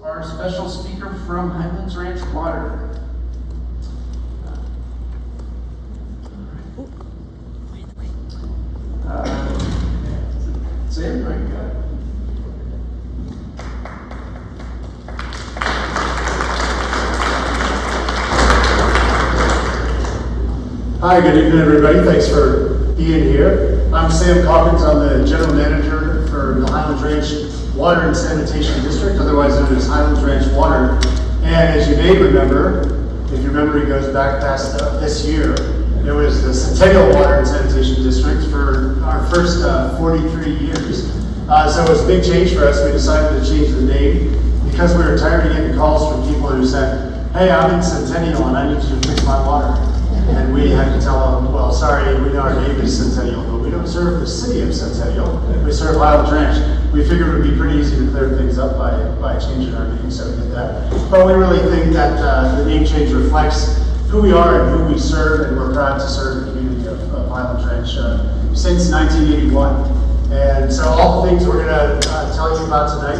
our special speaker from Highlands Ranch Water. Sam, right, you got it. Hi, good evening, everybody. Thanks for being here. I'm Sam Calkins. I'm the general manager for the Highlands Ranch Water and Sanitation District, otherwise known as Highlands Ranch Water. And as you may remember, if your memory goes back past this year, it was the Centennial Water and Sanitation District for our first 43 years. So it was a big change for us. We decided to change the name because we were tired of getting calls from people who said, hey, I'm in Centennial and I need you to fix my water. And we had to tell them, well, sorry, we know our name is Centennial, but we don't serve the city of Centennial. We serve Highlands Ranch. We figured it would be pretty easy to clear things up by changing our name, so we did that. But we really think that the name change reflects who we are and who we serve, and we're proud to serve the community of Highlands Ranch since 1981. And so all the things we're going to tell you about tonight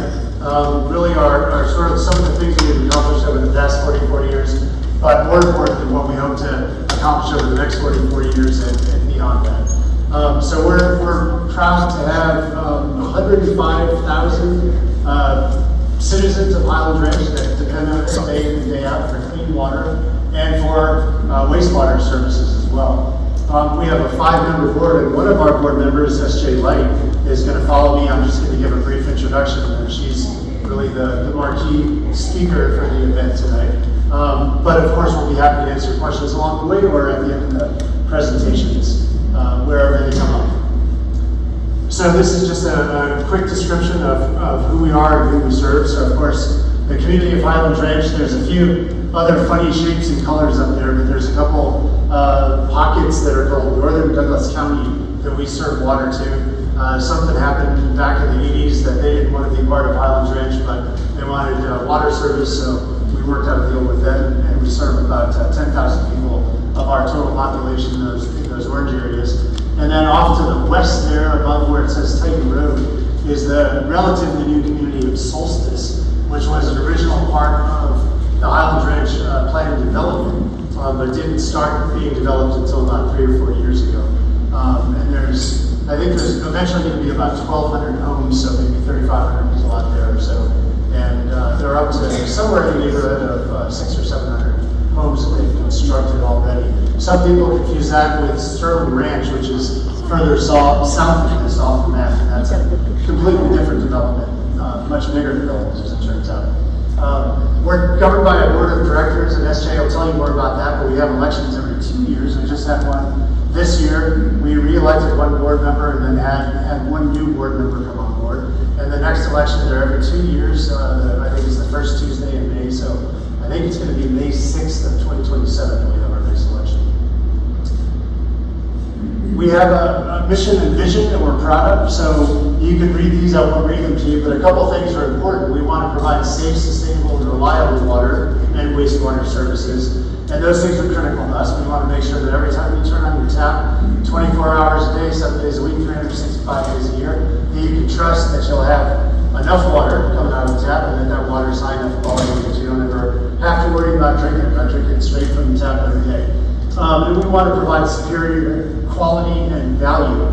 really are sort of some of the things we've accomplished over the past 44 years, but more importantly, what we hope to accomplish over the next 44 years and beyond that. So we're proud to have 105,000 citizens of Highlands Ranch that depend on us day in and day out for clean water and for wastewater services as well. We have a 5-member board, and one of our board members, S.J. Light, is going to follow me. I'm just going to give a brief introduction, and she's really the marquee speaker for the event tonight. But of course, we'll be happy to answer questions along the way or at the end of the presentations, wherever they come up. So this is just a quick description of who we are and who we serve. So of course, the community of Highlands Ranch, there's a few other funny shapes and colors up there, but there's a couple pockets that are called Northern Douglas County that we serve water to. Something happened back in the 80s that they didn't want to be part of Highlands Ranch, but they wanted water service, so we worked out a deal with them, and we serve about 10,000 people of our total population in those orange areas. And then off to the west there, above where it says Titan Road, is the relatively new community of Solstice, which was an original part of the Highlands Ranch plan and development, but didn't start being developed until about 3 or 4 years ago. And I think there's eventually going to be about 1,200 homes, so maybe 3,500 people out there or so. And they're up to somewhere in the neighborhood of 600 or 700 homes that they've constructed already. Some people confuse that with Sterling Ranch, which is further south of this off the map, and that's a completely different development, much bigger development, as it turns out. We're governed by a board of directors, and SJ will tell you more about that, but we have elections every 2 years. We just had one this year. We re-elected one board member and then had one new board member come on board. And the next election, they're every 2 years. I think it's the first Tuesday in May, so I think it's going to be May 6th of 2027 when we have our next election. We have a mission and vision that we're proud of, so you can read these, I won't read them to you, but a couple things are important. We want to provide safe, sustainable, and reliable water and wastewater services, and those things are critical to us. We want to make sure that every time you turn on your tap, 24 hours a day, 7 days a week, 365 days a year, that you can trust that you'll have enough water coming out of the tap and that water is high enough quality that you don't ever have to worry about drinking it straight from the tap every day. And we want to provide superior quality and value.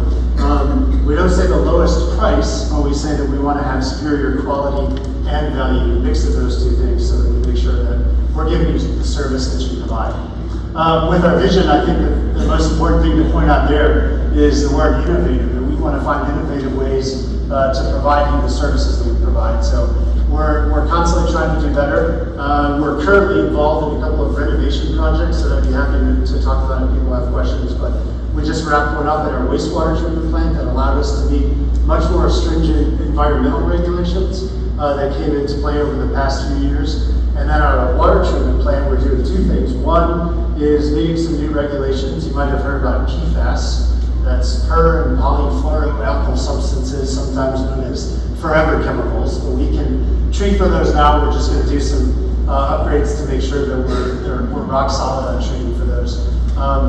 We don't say the lowest price, but we say that we want to have superior quality and value, a mix of those two things, so that we make sure that we're giving you the service that you provide. With our vision, I think the most important thing to point out there is the word innovative, and we want to find innovative ways to provide you the services that we provide. So we're constantly trying to do better. We're currently involved in a couple of renovation projects that I'd be happy to talk about if people have questions, but we just wrapped one up at our wastewater treatment plant that allowed us to meet much more stringent environmental regulations that came into play over the past few years. And then our water treatment plant, we're doing 2 things. One is meeting some new regulations. You might have heard about PFAS. That's per and polyfluoroalkyl substances, sometimes known as forever chemicals. But we can treat for those now. We're just going to do some upgrades to make sure that we're rock solid on treating for those.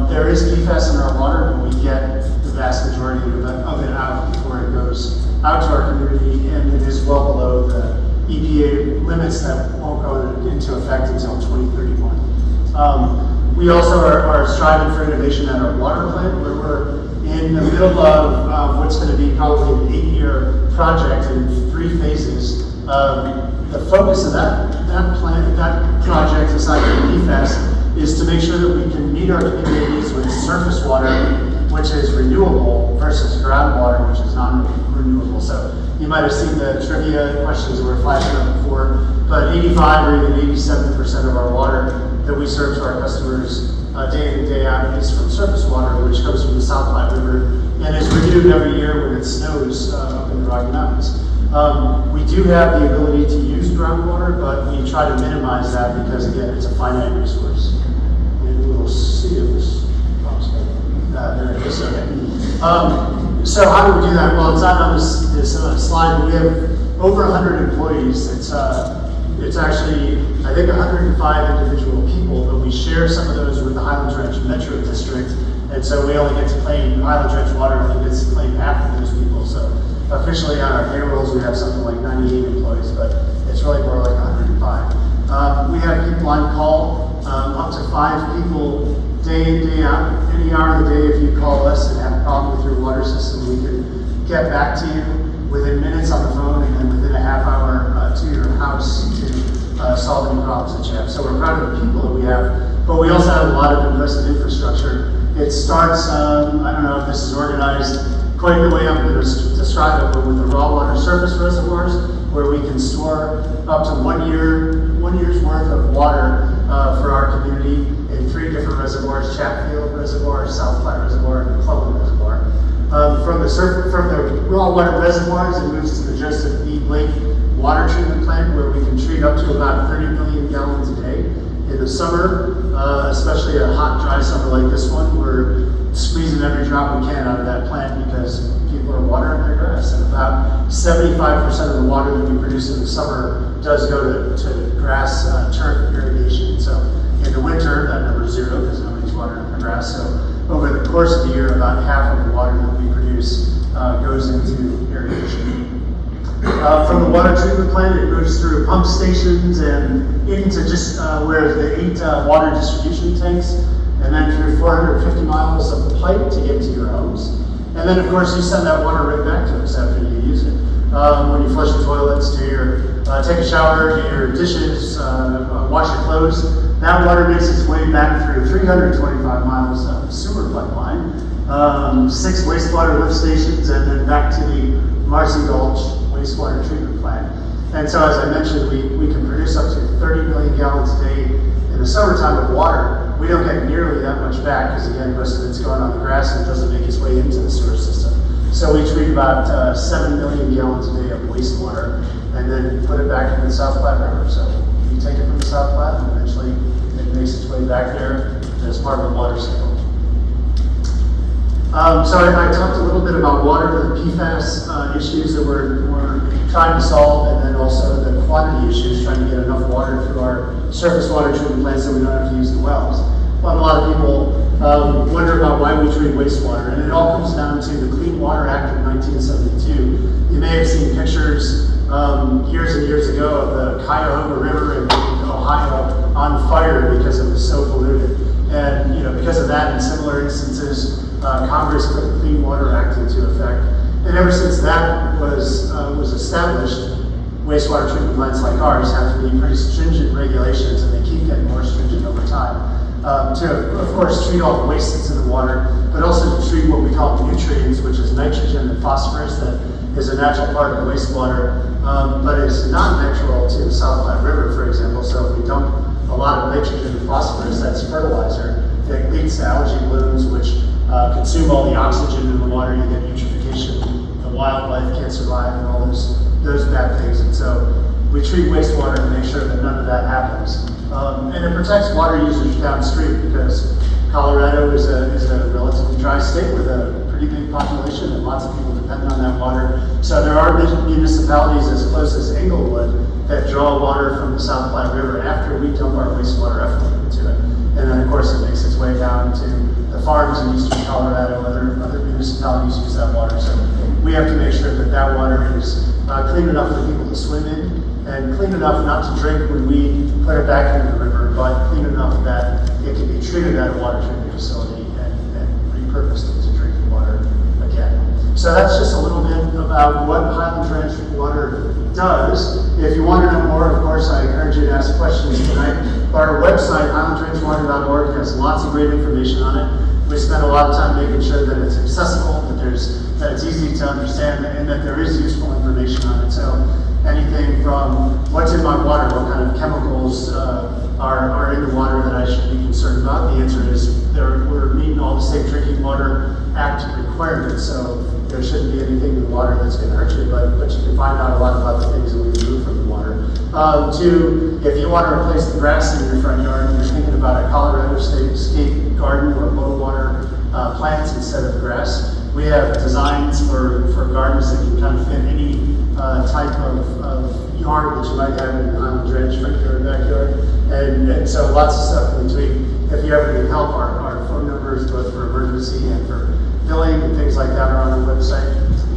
There is PFAS in our water, but we get the vast majority of it out before it goes out to our community, and it is well below the EPA limits amendments that won't go into effect until 2031. We also are striving for innovation at our water plant, where we're in the middle of what's going to be probably an 8-year project in 3 phases. The focus of that project, aside from PFAS, is to make sure that we can meet our community needs with surface water, which is renewable, versus groundwater, which is non-renewable. So you might have seen the trivia questions that were flashing up before, but 85 or even 87% of our water that we serve to our customers day in and day out is from surface water, which comes from the South Platte River and is renewed every year when it snows up in the Rocky Mountains. We do have the ability to use groundwater, but we try to minimize that because, again, it's a finite resource. And we'll see if this pops up. There it is. Okay. So how do we do that? Well, it's not on this slide, but we have over 100 employees. It's actually, I think, 105 individual people, but we share some of those with the Highlands Ranch Metro District, and so we only get to claim, Highlands Ranch Water only gets to claim half of those people. So officially on our payrolls, we have something like 98 employees, but it's really more like 105. We have people on call, up to 5 people day in, day out. Any hour of the day, if you call us and have a problem with your water system, we can get back to you within minutes on the phone, and then within a half hour to your house to solve any problems that you have. So we're proud of the people that we have, but we also have a lot of invested infrastructure. It starts, I don't know if this is organized quite the way I'm going to describe it, but with the raw water surface reservoirs, where we can store up to 1 year's worth of water for our community in 3 different reservoirs: Chatfield Reservoir, South Platte Reservoir, and Clover Reservoir. From the raw water reservoirs, it moves to the Joseph E. Blake water treatment plant, where we can treat up to about 30 million gallons a day. In the summer, especially a hot, dry summer like this one, we're squeezing every drop we can out of that plant because people are watering their grass. And about 75% of the water that we produce in the summer does go to grass turf irrigation. So in the winter, that number is 0 because nobody's watering the grass. So over the course of the year, about half of the water that we produce goes into irrigation. From the water treatment plant, it goes through pump stations and into just where the 8 water distribution tanks, and then through 450 miles of pipe to get to your homes. And then, of course, you send that water right back to us after you use it. When you flush your toilets, take a shower, do your dishes, wash your clothes, that water makes its way back through 325 miles of sewer pipeline, 6 wastewater lift stations, and then back to the Marcy Gulch wastewater treatment plant. And so, as I mentioned, we can produce up to 30 million gallons a day in the summertime of water. We don't get nearly that much back because, again, most of it's going on the grass and it doesn't make its way into the sewer system. So we treat about 7 million gallons a day of wastewater and then put it back into the South Platte River. So we take it from the South Platte and eventually it makes its way back there as part of the water cycle. So I talked a little bit about water, the PFAS issues that we're trying to solve, and then also the quantity issues, trying to get enough water through our surface water treatment plants so we don't have to use the wells. But a lot of people wonder about why we treat wastewater, and it all comes down to the Clean Water Act of 1972. You may have seen pictures years and years ago of the Cuyahoga River in Ohio on fire because it was so polluted. And because of that and similar instances, Congress put the Clean Water Act into effect. And ever since that was established, wastewater treatment plants like ours have to be pretty stringent regulations, and they keep getting more stringent over time. To, of course, treat all the waste that's in the water, but also to treat what we call nutrients, which is nitrogen and phosphorus, that is a natural part of the wastewater, but is not natural to the South Platte River, for example. So if we dump a lot of nitrogen and phosphorus, that's fertilizer, that leads to algae blooms, which consume all the oxygen in the water. You get eutrophication, the wildlife can't survive, and all those bad things. And so we treat wastewater to make sure that none of that happens. And it protects water users downstream because Colorado is a relatively dry state with a pretty big population and lots of people depend on that water. So there are municipalities as close as Englewood that draw water from the South Platte River after we dump our wastewater effluent into it. And then, of course, it makes its way down to the farms in eastern Colorado. Other municipalities use that water. So we have to make sure that that water is clean enough for people to swim in, and clean enough not to drink when we put it back into the river, but clean enough that it can be treated at a water treatment facility and repurposed into drinking water again. So that's just a little bit about what Highlands Ranch Water does. If you want to know more, of course, I encourage you to ask questions tonight. Our website, highlandsranchwater.org, has lots of great information on it. We spend a lot of time making sure that it's accessible, that it's easy to understand, and that there is useful information on it. So anything from what's in my water, what kind of chemicals are in the water that I should be concerned about. The answer is we're meeting all the Safe Drinking Water Act requirements, so there shouldn't be anything in the water that's going to hurt you, but you can find out a lot about the things that we remove from the water. If you want to replace the grass in your front yard and you're thinking about a Colorado State garden or low water plants instead of grass, we have designs for gardens that can kind of fit any type of yard that you might have in Highlands Ranch, front yard, backyard. And so lots of stuff in between. If you ever need help, our phone numbers, both for emergency and for billing and things like that, are on our website.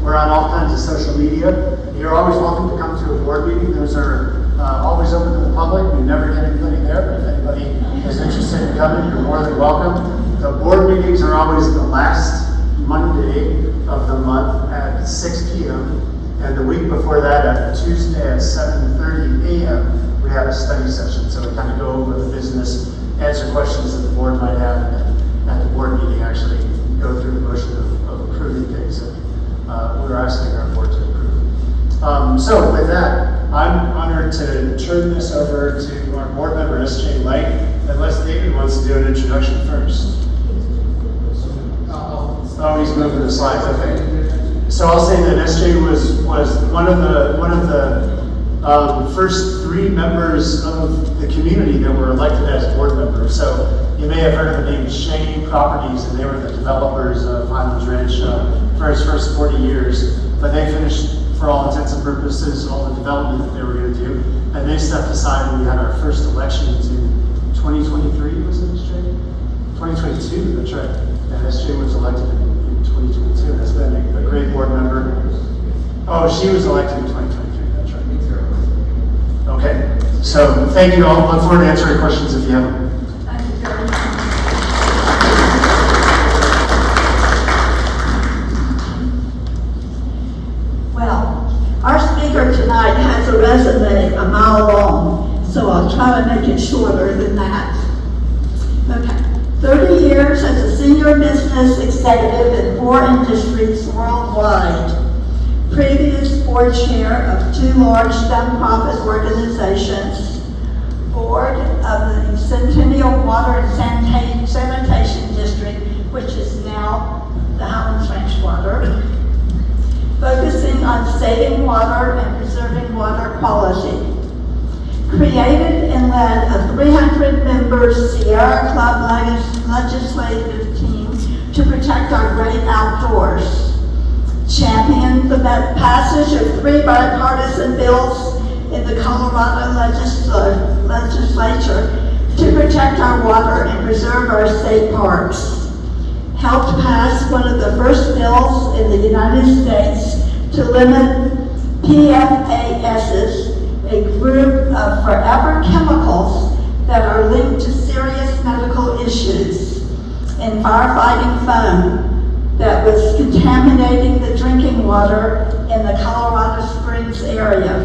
We're on all kinds of social media. You're always welcome to come to a board meeting. Those are always open to the public. We never get anybody there, but if anybody is interested in coming, you're more than welcome. The board meetings are always the last Monday of the month at 6 p.m. And the week before that, at Tuesday at 7:30 a.m., we have a study session. So we kind of go over the business, answer questions that the board might have, and then at the board meeting actually go through the motion of approving things that we're asking our board to approve. So with that, I'm honored to turn this over to our board member, S.J. Light, unless David wants to do an introduction first. Oh, he's moving the slides, okay. So I'll say that S.J. was one of the first 3 members of the community that were elected as board members. So you may have heard of the name Shea Properties, and they were the developers of Highlands Ranch for its first 40 years. But they finished, for all intents and purposes, all the development that they were going to do. And they stepped aside, and we had our first election in 2023, was it, S.J.? 2022, that's right. And S.J. was elected in 2022, and has been a great board member. Oh, she was elected in 2023, that's right. Okay, so thank you all. Look forward to answering questions if you have them. Thank you very much. Well, our speaker tonight has a resume a mile long, so I'll try to make it shorter than that. Okay. 30 years as a senior business executive in 4 industries worldwide. Previous board chair of 2 large nonprofit organizations. Board of the Centennial Water and Sanitation District, which is now the Highlands Ranch Water. Focusing on saving water and preserving water quality. Created and led a 300-member Sierra Club legislative team to protect our great outdoors. Championed the passage of 3 bipartisan bills in the Colorado legislature to protect our water and preserve our state parks. Helped pass one of the first bills in the United States to limit PFASs, a group of forever chemicals that are linked to serious medical issues, and firefighting foam that was contaminating the drinking water in the Colorado Springs area.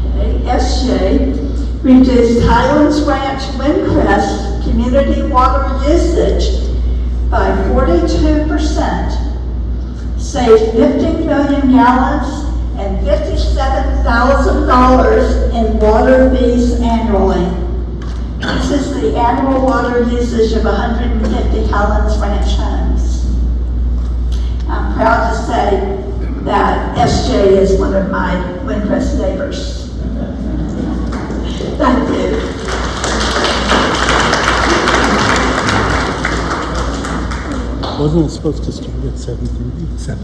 Okay, SJ reduced Highlands Ranch Windcrest community water usage by 42%, saved 50 million gallons and $57,000 in water fees annually. This is the annual water usage of 150 Highlands Ranch homes. I'm proud to say that SJ is one of my Windcrest neighbors. Thank you. Wasn't it supposed to start at 7:30? 7.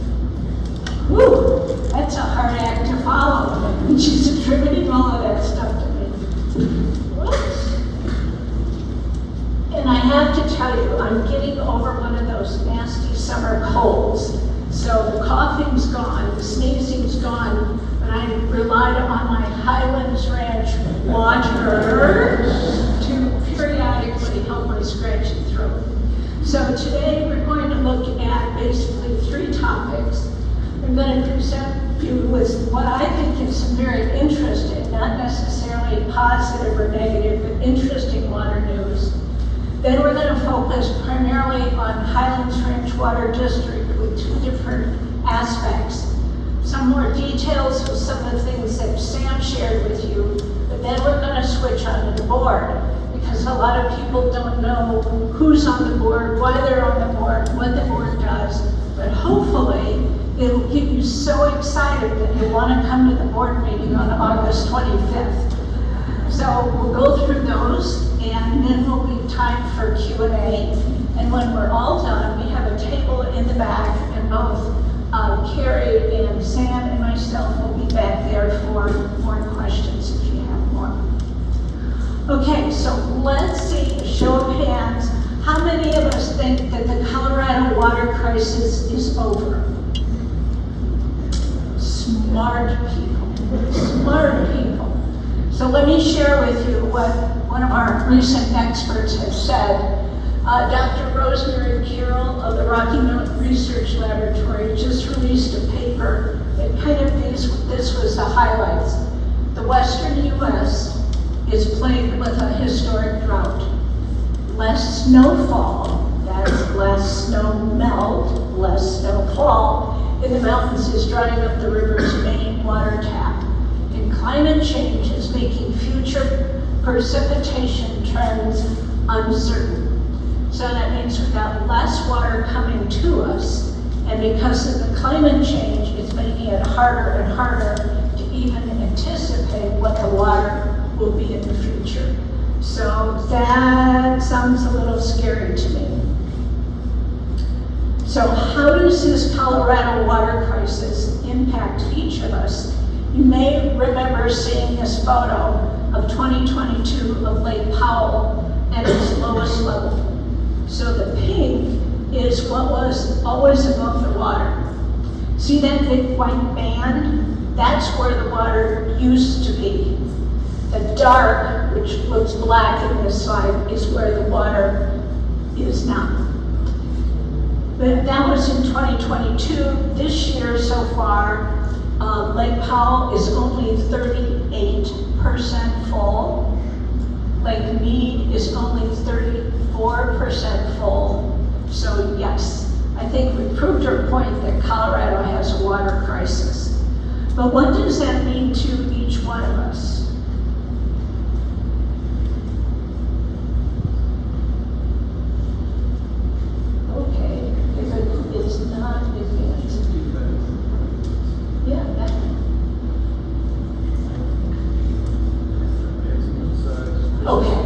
Woo, that's a hard act to follow. And she's attributing all of that stuff to me. tell you, I'm getting over one of those nasty summer colds. So the coughing's gone, the sneezing's gone, but I relied on my Highlands Ranch water to periodically help my scratchy throat. So today we're going to look at basically 3 topics. I'm going to present you with what I think is some very interesting, not necessarily positive or negative, but interesting water news. Then we're going to focus primarily on Highlands Ranch Water District with 2 different aspects. Some more details of some of the things that Sam shared with you, but then we're going to switch on to the board because a lot of people don't know who's on the board, why they're on the board, what the board does, but hopefully it'll get you so excited that you want to come to the board meeting on August 25th. So we'll go through those, and then we'll leave time for Q&A. And when we're all done, we have a table in the back, and both Carrie and Sam and myself will be back there for more questions if you have more. Okay, so let's see, a show of hands. How many of us think that the Colorado water crisis is over? Smart people, smart people. So let me share with you what one of our recent experts has said. Dr. Rosemary Carroll of the Rocky Mountain Research Laboratory just released a paper that kind of this was the highlights. The Western U.S. is plagued with a historic drought. Less snowfall, that's less snow melt, less snowfall in the mountains is drying up the river's main water tap. And climate change is making future precipitation trends uncertain. So that means we've got less water coming to us, and because of the climate change, it's making it harder and harder to even anticipate what the water will be in the future. So that sounds a little scary to me. So how does this Colorado water crisis impact each of us? You may remember seeing this photo of 2022 of Lake Powell at its lowest level. So the pink is what was always above the water. See that big white band? That's where the water used to be. The dark, which looks black in this slide, is where the water is now. But that was in 2022. This year so far, Lake Powell is only 38% full. Lake Mead is only 34% full. So yes, I think we proved our point that Colorado has a water crisis. But what does that mean to each one of us? Okay, if it is not advanced. Yeah, that. Okay.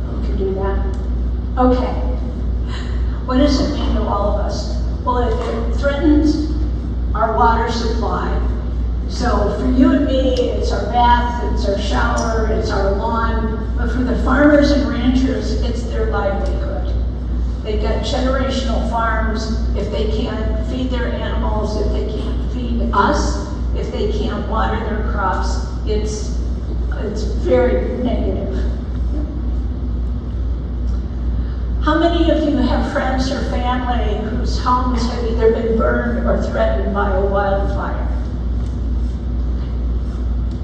We can do that. Okay. What does it mean to all of us? Well, it threatens our water supply. So for you and me, it's our bath, it's our shower, it's our lawn, but for the farmers and ranchers, it's their livelihood. They've got generational farms. If they can't feed their animals, if they can't feed us, if they can't water their crops, it's very negative. How many of you have friends or family whose homes have either been burned or threatened by a wildfire?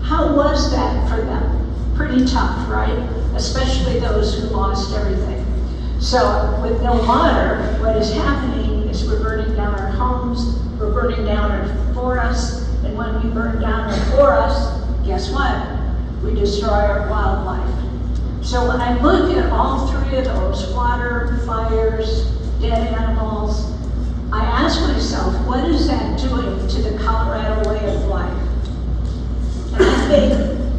How was that for them? Pretty tough, right? Especially those who lost everything. So with no water, what is happening is we're burning down our homes, we're burning down our forests, and when we burn down our forests, guess what? We destroy our wildlife. So when I look at all 3 of those, water, fires, dead animals, I ask myself, what is that doing to the Colorado way of life? And I think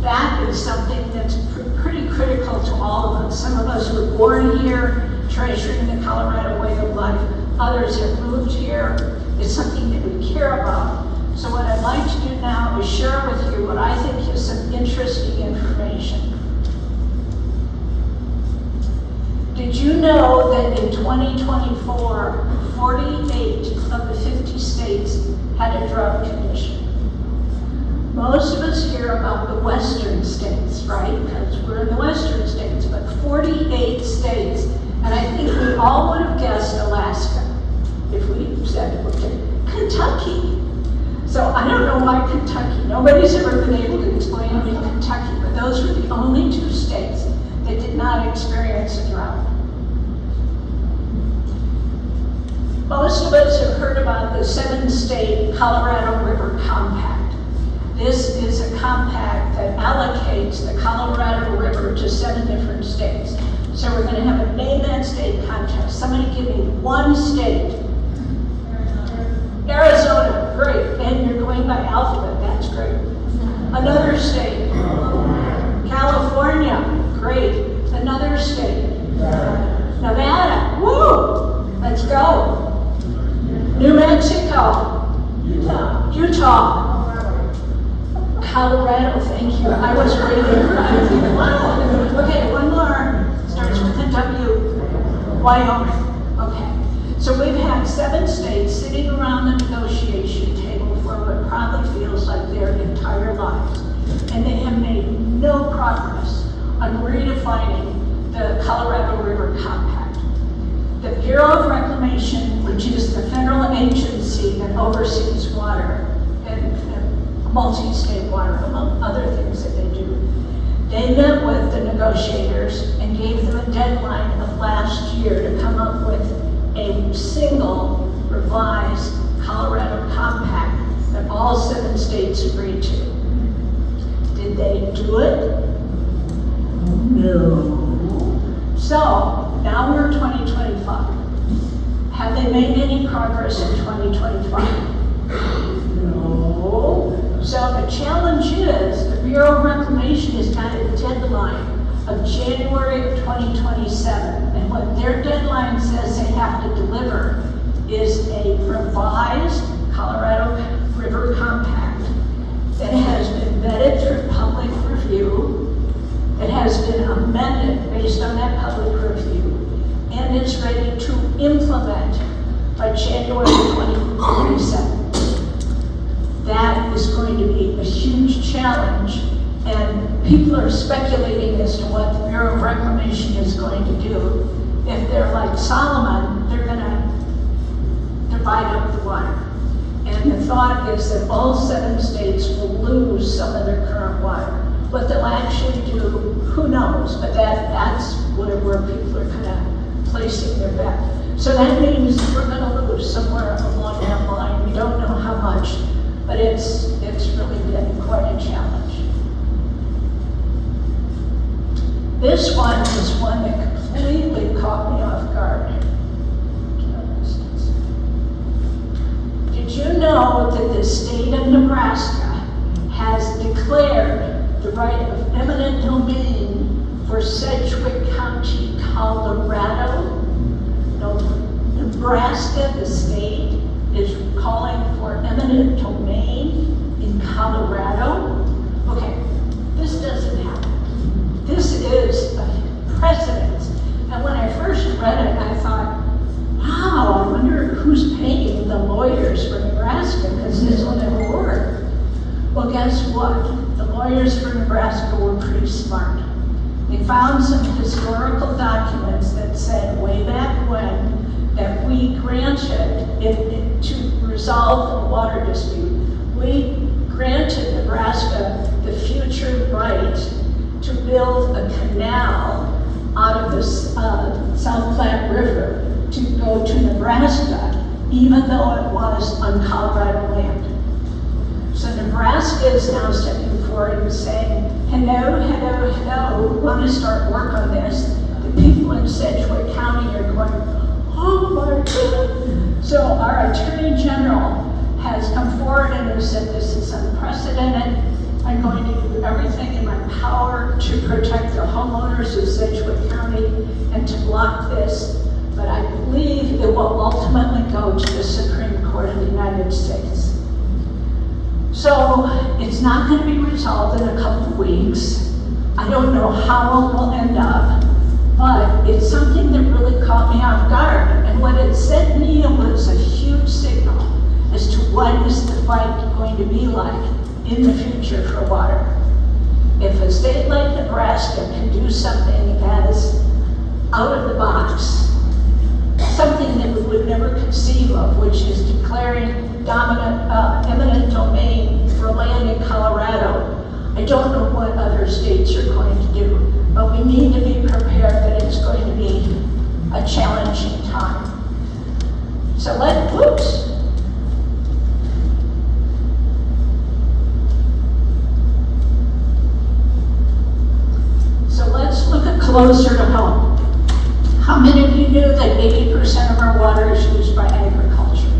that is something that's pretty critical to all of us. Some of us were born here, treasuring the Colorado way of life. Others have moved here. It's something that we care about. So what I'd like to do now is share with you what I think is some interesting information. Did you know that in 2024, 48 of the 50 states had a drought condition? Most of us hear about the western states, right? Because we're in the western states, but 48 states, and I think we all would have guessed Alaska if we said, okay, Kentucky. So I don't know why Kentucky. Nobody's ever been able to explain to me Kentucky, but those were the only two states that did not experience a drought. Most of us have heard about the 7-state Colorado River Compact. This is a compact that allocates the Colorado River to 7 different states. So we're going to have a name that state contest. Somebody give me one state. Arizona, great. And you're going by alphabet, that's great. Another state. California, great. Another state. Nevada, woo! Let's go. New Mexico. Utah. Colorado, thank you. I was reading. Wow. Okay, one more. Starts with a W. Wyoming. Okay. So we've had 7 states sitting around the negotiation table for what probably feels like their entire lives. And they have made no progress on redefining the Colorado River Compact. The Bureau of Reclamation, which is the federal agency that oversees water and multi-state water, among other things that they do, they met with the negotiators and gave them a deadline of last year to come up with a single revised Colorado compact that all 7 states agreed to. Did they do it? No. So, now we're 2025. Have they made any progress in 2025? No. So the challenge is, the Bureau of Reclamation has got a deadline of January of 2027. And what their deadline says they have to deliver is a revised Colorado River Compact that has been vetted through public review. It has been amended based on that public review, and it's ready to implement by January 2027. That is going to be a huge challenge, and people are speculating as to what the Bureau of Reclamation is going to do. If they're like Solomon, they're going to divide up the water. And the thought is that all 7 states will lose some of their current water. What they'll actually do, who knows, but that's where people are kind of placing their bet. So that means we're going to lose somewhere along that line. We don't know how much, but it's really been quite a challenge. This one is one that completely caught me off guard. Did you know that the state of Nebraska has declared the right of eminent domain for Sedgwick County, Colorado? No, Nebraska, the state, is calling for eminent domain in Colorado. Okay, this doesn't happen. This is a precedent. And when I first read it, I thought, wow, I wonder who's paying the lawyers for Nebraska, because this will never work. Well, guess what? The lawyers for Nebraska were pretty smart. They found some historical documents that said way back when that we granted, to resolve the water dispute, we granted Nebraska the future right to build a canal out of the South Platte River to go to Nebraska, even though it was on Colorado land. So Nebraska is now stepping forward and saying, hello, we want to start work on this. The people in Sedgwick County are going, oh my God. So our Attorney General has come forward and has said this is unprecedented. I'm going to do everything in my power to protect the homeowners of Sedgwick County and to block this. But I believe it will ultimately go to the Supreme Court of the United States. So it's not going to be resolved in a couple of weeks. I don't know how it will end up, but it's something that really caught me off guard. And what it sent me was a huge signal as to what is the fight going to be like in the future for water. If a state like Nebraska can do something as out of the box, something that we would never conceive of, which is declaring eminent domain for land in Colorado, I don't know what other states are going to do, but we need to be prepared that it's going to be a challenging time. So whoops. So let's look at closer to home. How many of you knew that 80% of our water is used by agriculture?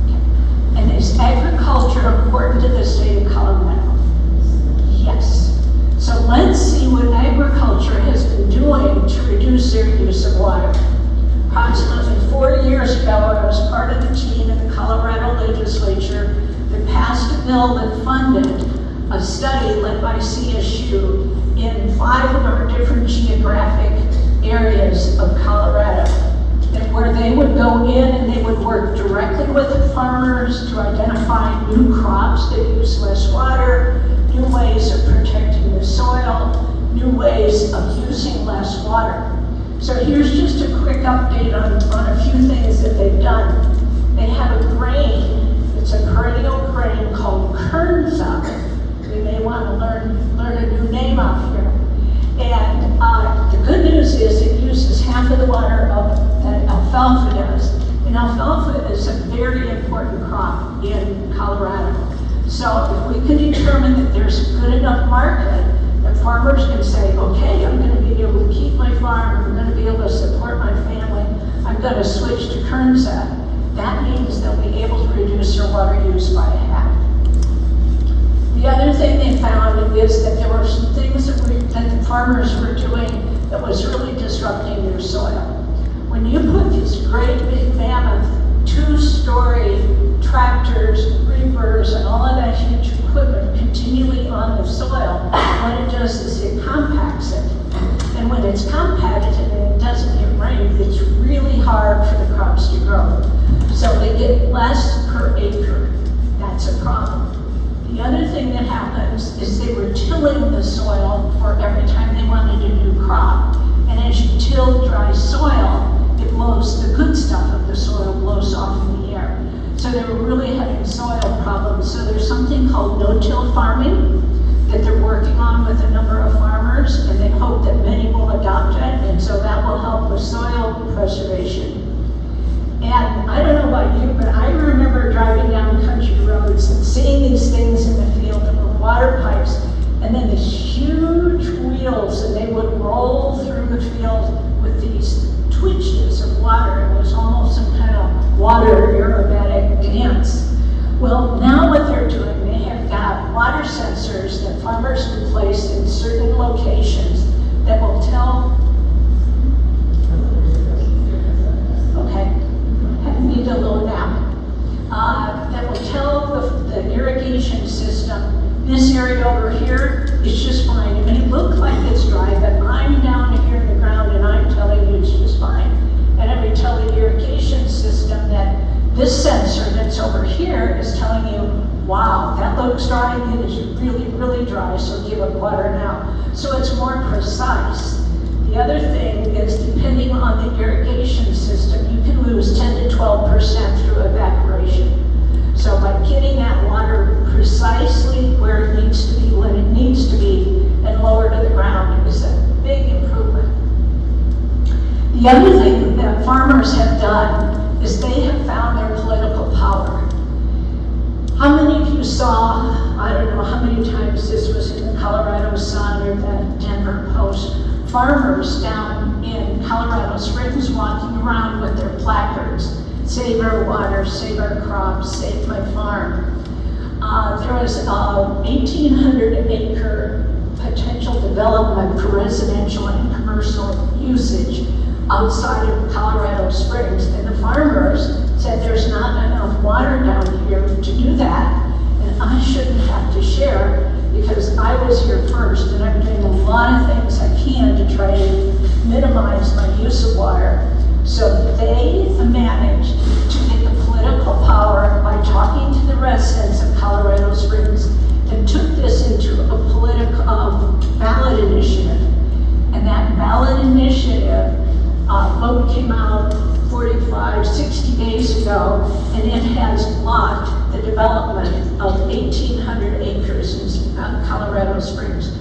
Okay. And is agriculture important to the state of Colorado? Yes. So let's see what agriculture has been doing to reduce their use of water. Approximately 4 years ago, I was part of the team in the Colorado legislature that passed a bill that funded a study led by CSU in 5 of our different geographic areas of Colorado, and where they would go in and they would work directly with the farmers to identify new crops that use less water, new ways of protecting the soil, new ways of using less water. So here's just a quick update on a few things that they've done. They have a grain, it's a perennial grain called Kernza. We may want to learn a new name out here. And the good news is it uses half of the water that alfalfa does. And alfalfa is a very important crop in Colorado. So if we can determine that there's a good enough market that farmers can say, okay, I'm going to be able to keep my farm, I'm going to be able to support my family, I'm going to switch to Kernza, that means they'll be able to reduce their water use by a half. The other thing they found is that there were some things that the farmers were doing that was really disrupting their soil. When you put these great big mammoth 2-story tractors, reapers, and all of that huge equipment continually on the soil, what it does is it compacts it. And when it's compacted and it doesn't get rain, it's really hard for the crops to grow. So they get less per acre. That's a problem. The other thing that happens is they were tilling the soil for every time they wanted a new crop. And as you till dry soil, it blows, the good stuff of the soil blows off in the air. So they were really having soil problems. So there's something called no-till farming that they're working on with a number of farmers, and they hope that many will adopt it, and so that will help with soil preservation. And I don't know about you, but I remember driving down country roads and seeing these things in the field that were water pipes, and then these huge wheels, and they would roll through the field with these twitches of water. It was almost some kind of water aerobatic dance. Well, now what they're doing, they have got water sensors that farmers can place in certain locations that will tell, okay, I need a little nap, that will tell the irrigation system, this area over here is just fine. It may look like it's dry, but I'm down here in the ground and I'm telling you it's just fine. And I would tell the irrigation system that this sensor that's over here is telling you, wow, that looks dry, it is really, really dry, so give it water now. So it's more precise. The other thing is, depending on the irrigation system, you can lose 10 to 12% through evaporation. So by getting that water precisely where it needs to be, when it needs to be, and lower to the ground is a big improvement. The other thing that farmers have done is they have found their political power. How many of you saw, I don't know how many times this was in the Colorado Sun or the Denver Post, farmers down in Colorado Springs walking around with their placards, save our water, save our crops, save my farm. There was a 1,800 acre potential development for residential and commercial usage outside of Colorado Springs, and the farmers said there's not enough water down here to do that, and I shouldn't have to share because I was here first, and I'm doing a lot of things I can to try to minimize my use of water. So they managed to get the political power by talking to the residents of Colorado Springs and took this into a political ballot initiative. And that ballot initiative vote came out 45, 60 days ago, and it has blocked the development of 1,800 acres in Colorado Springs.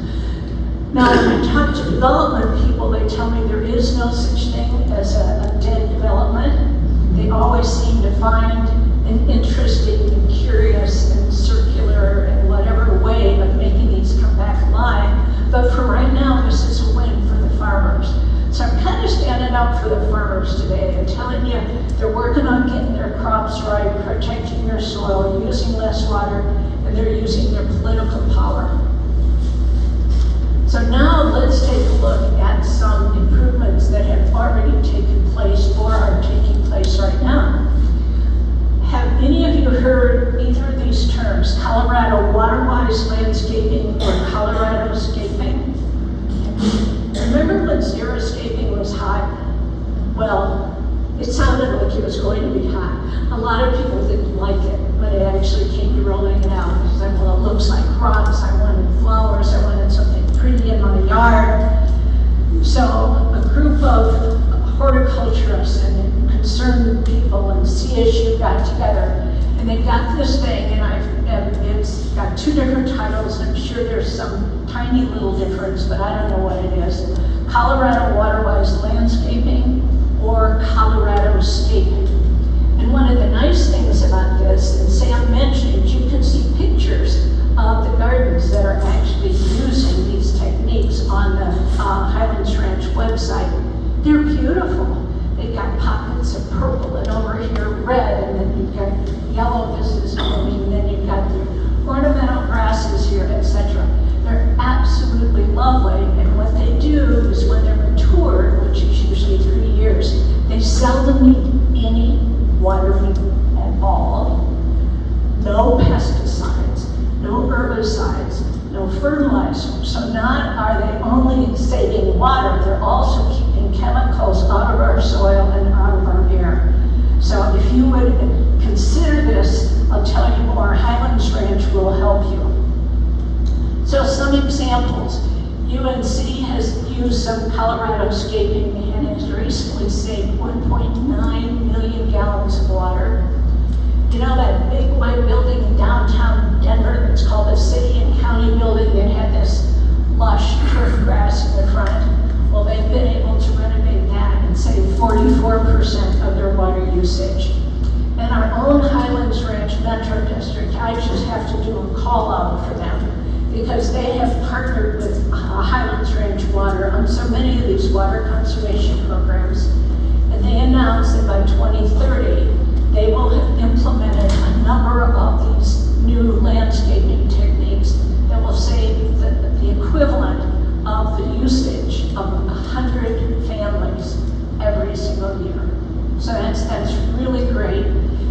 Now, when I talk to development people, they tell me there is no such thing as a dead development. They always seem to find an interesting and curious and circular and whatever way of making these come back alive. But for right now, this is a win for the farmers. So I'm kind of standing up for the farmers today and telling you they're working on getting their crops right, protecting their soil, using less water, and they're using their political power. So now let's take a look at some improvements that have already taken place or are taking place right now. Have any of you heard either of these terms, Colorado Water-Wise Landscaping or Colorado Scaping? Remember when xeriscaping was hot? Well, it sounded like it was going to be hot. A lot of people didn't like it, but it actually came to rolling it out. Because I, well, it looks like rocks, I wanted flowers, I wanted something pretty in my yard. So a group of horticulturists and concerned people and CSU got together, and they got this thing, and it's got two different titles. I'm sure there's some tiny little difference, but I don't know what it is. Colorado Water-Wise Landscaping or Colorado Scaping. And one of the nice things about this, and Sam mentioned, you can see pictures of the gardens that are actually using these techniques on the Highlands Ranch website. They're beautiful. They've got pockets of purple, and over here red, and then you've got yellow, this is blooming, and then you've got the ornamental grasses here, etc. They're absolutely lovely, and what they do is when they're matured, which is usually 3 years, they seldom need any watering at all. No pesticides, no herbicides, no fertilizer. So not are they only saving water, they're also keeping chemicals out of our soil and out of our air. So if you would consider this, I'll tell you more. Highlands Ranch will help you. So some examples. UNC has used some Colorado Scaping and has recently saved 1.9 million gallons of water. You know that big white building in downtown Denver that's called the City and County Building that had this lush turf grass in the front? Well, they've been able to renovate that and save 44% of their water usage. And our own Highlands Ranch Metro District, I just have to do a call out for them because they have partnered with Highlands Ranch Water on so many of these water conservation programs. And they announced that by 2030, they will have implemented a number of these new landscaping techniques that will save the equivalent of the usage of 100 families every single year. So that's really great.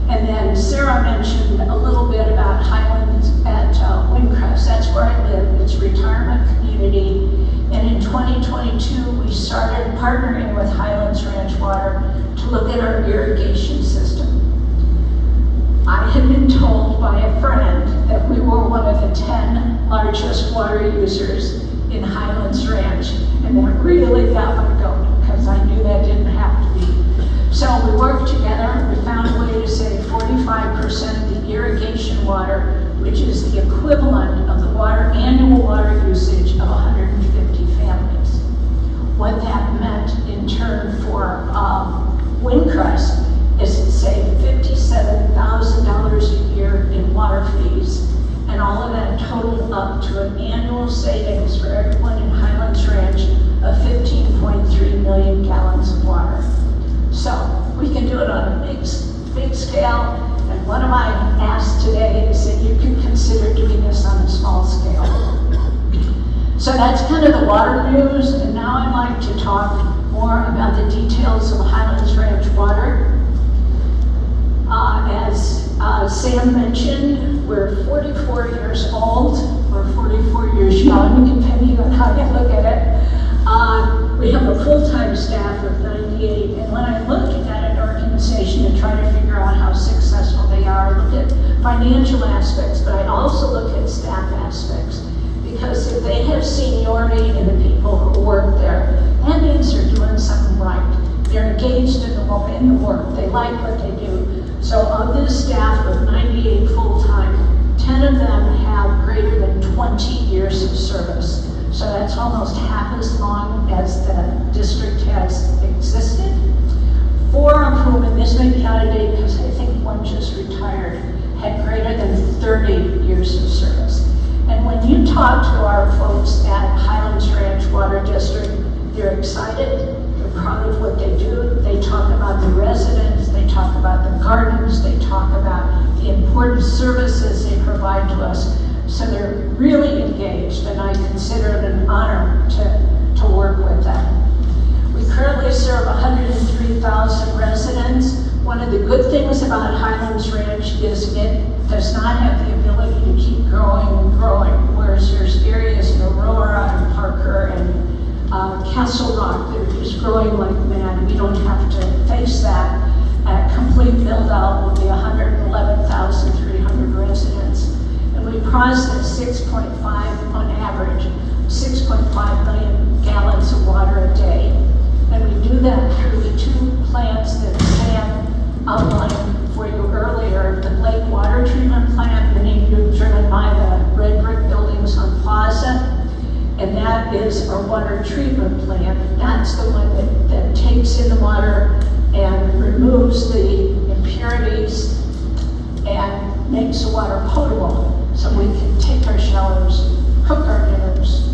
And then Sarah mentioned a little bit about Highlands at Windcrest. That's where I live. It's a retirement community. And in 2022, we started partnering with Highlands Ranch Water to look at our irrigation system. I had been told by a friend that we were one of the 10 largest water users in Highlands Ranch, and that really got my goat because I knew that didn't have to be. So we worked together, we found a way to save 45% of the irrigation water, which is the equivalent of the annual water usage of 150 families. What that meant in turn for Windcrest is it saved $57,000 a year in water fees, and all of that totaled up to an annual savings for everyone in Highlands Ranch of 15.3 million gallons of water. So we can do it on a big scale, and one of my asks today is that you can consider doing this on a small scale. So that's kind of the water news, and now I'd like to talk more about the details of Highlands Ranch Water. As Sam mentioned, we're 44 years old, or 44 years young, depending on how you look at it. We have a full-time staff of 98, and when I look at an organization and try to figure out how successful they are, I look at financial aspects, but I also look at staff aspects. Because if they have seniority in the people who work there, that means they're doing something right. They're engaged in the work, they like what they do. So of this staff of 98 full-time, 10 of them have greater than 20 years of service. So that's almost half as long as the district has existed. 4 of whom, and this may be out of date because I think one just retired, had greater than 30 years of service. And when you talk to our folks at Highlands Ranch Water District, they're excited, they're proud of what they do. They talk about the residents, they talk about the gardens, they talk about the important services they provide to us. So they're really engaged, and I consider it an honor to work with them. We currently serve 103,000 residents. One of the good things about Highlands Ranch is it does not have the ability to keep growing and growing, whereas there's areas in Aurora and Parker and Castle Rock that are just growing like mad. We don't have to face that. Complete build-out will be 111,300 residents. And we process 6.5, on average, 6.5 million gallons of water a day. And we do that through the 2 plants that Sam outlined for you earlier, the Lake Water Treatment Plant, many of you have driven by the red brick buildings on Plaza, and that is our water treatment plant. That's the one that takes in the water and removes the impurities and makes the water potable so we can take our showers, cook our dinners.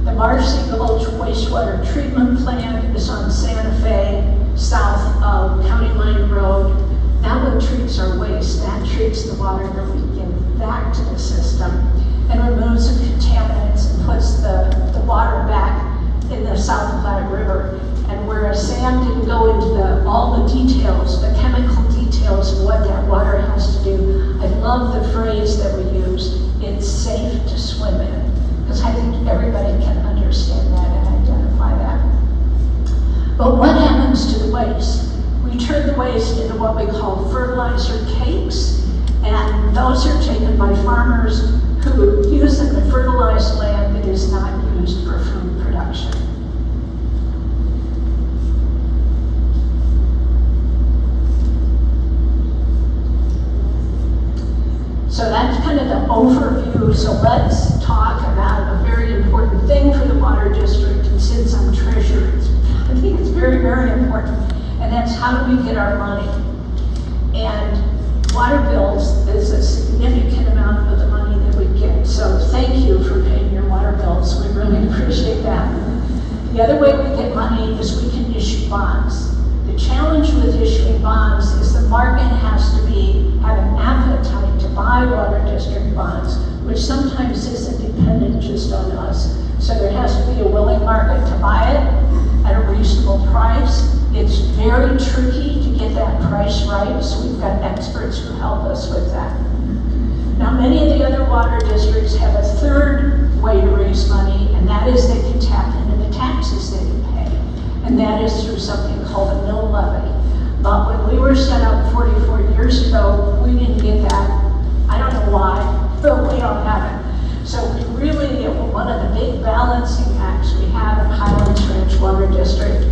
The Marcy Gulch Wastewater Treatment Plant is on Santa Fe, south of County Line Road. That one treats our waste. That treats the water that we give back to the system and removes the contaminants and puts the water back in the South Platte River. And whereas Sam didn't go into all the details, the chemical details of what that water has to do, I love the phrase that we use, it's safe to swim in. Because I think everybody can understand that and identify that. But what happens to the waste? We turn the waste into what we call fertilizer cakes, and those are taken by farmers who use them to fertilize land that is not used for food production. So that's kind of the overview. So let's talk about a very important thing for the water district, and since I'm treasurer, I think it's very, very important, and that's how do we get our money? And water bills is a significant amount of the money that we get. So thank you for paying your water bills. We really appreciate that. The other way we get money is we can issue bonds. The challenge with issuing bonds is the market has to have an appetite to buy water district bonds, which sometimes isn't dependent just on us. So there has to be a willing market to buy it at a reasonable price. It's very tricky to get that price right, so we've got experts who help us with that. Now, many of the other water districts have a third way to raise money, and that is they can tap into the taxes they can pay. And that is through something called a mill levy. But when we were set up 44 years ago, we didn't get that. I don't know why, but we don't have it. So we really, one of the big balancing acts we have in Highlands Ranch Water District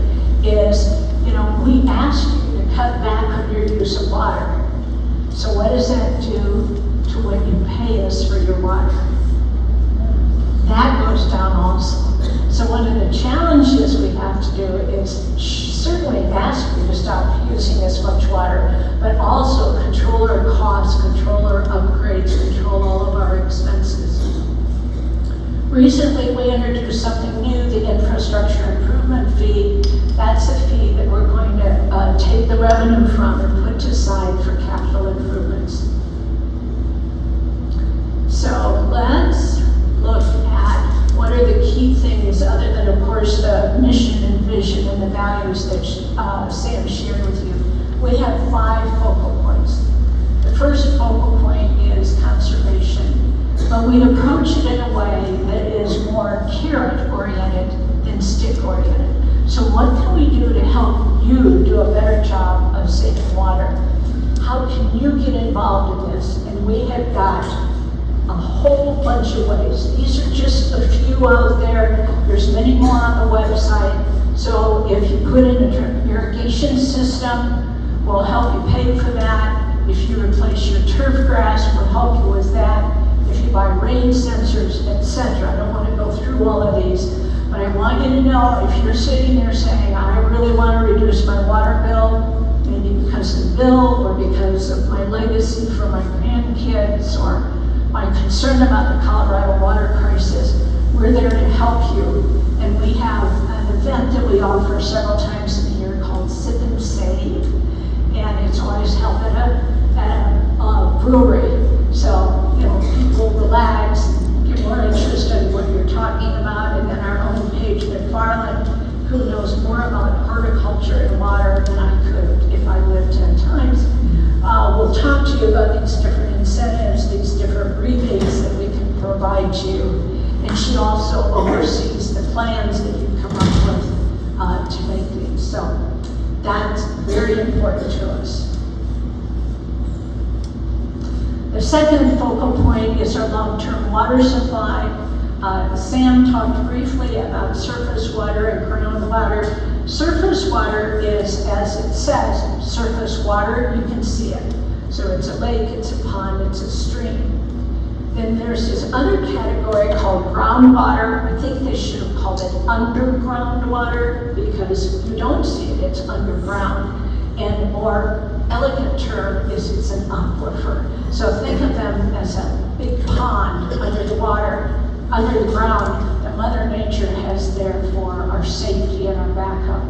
is, we ask you to cut back on your use of water. So what does that do to when you pay us for your water? That goes down also. So one of the challenges we have to do is certainly ask you to stop using as much water, but also control our costs, control our upgrades, control all of our expenses. Recently, we introduced something new, the infrastructure improvement fee. That's a fee that we're going to take the revenue from and put aside for capital improvements. So let's look at what are the key things other than, of course, the mission and vision and the values that Sam shared with you. We have 5 focal points. The first focal point is conservation, but we approach it in a way that is more carrot-oriented than stick-oriented. So what can we do to help you do a better job of saving water? How can you get involved in this? And we have got a whole bunch of ways. These are just a few out there. There's many more on the website. So if you put in a drip irrigation system, we'll help you pay for that. If you replace your turf grass, we'll help you with that. If you buy rain sensors, etc. I don't want to go through all of these, but I want you to know if you're sitting there saying, I really want to reduce my water bill, maybe because of the bill or because of my legacy for my grandkids or my concern about the Colorado water crisis, we're there to help you. And we have an event that we offer several times in the year called Sip and Save. And it's always held at a brewery. So, people relax and get more interested in what you're talking about. And then our own Paige McFarland, who knows more about horticulture and water than I could if I lived 10 times, will talk to you about these different incentives, these different rebates that we can provide you. And she also oversees the plans that you come up with to make these. So that's very important to us. The second focal point is our long-term water supply. Sam talked briefly about surface water and groundwater. Surface water is, as it says, surface water, you can see it. So it's a lake, it's a pond, it's a stream. Then there's this other category called groundwater. I think they should have called it underground water because if you don't see it, it's underground. And a more elegant term is it's an aquifer. So think of them as a big pond under the water, under the ground, that Mother Nature has there for our safety and our backup.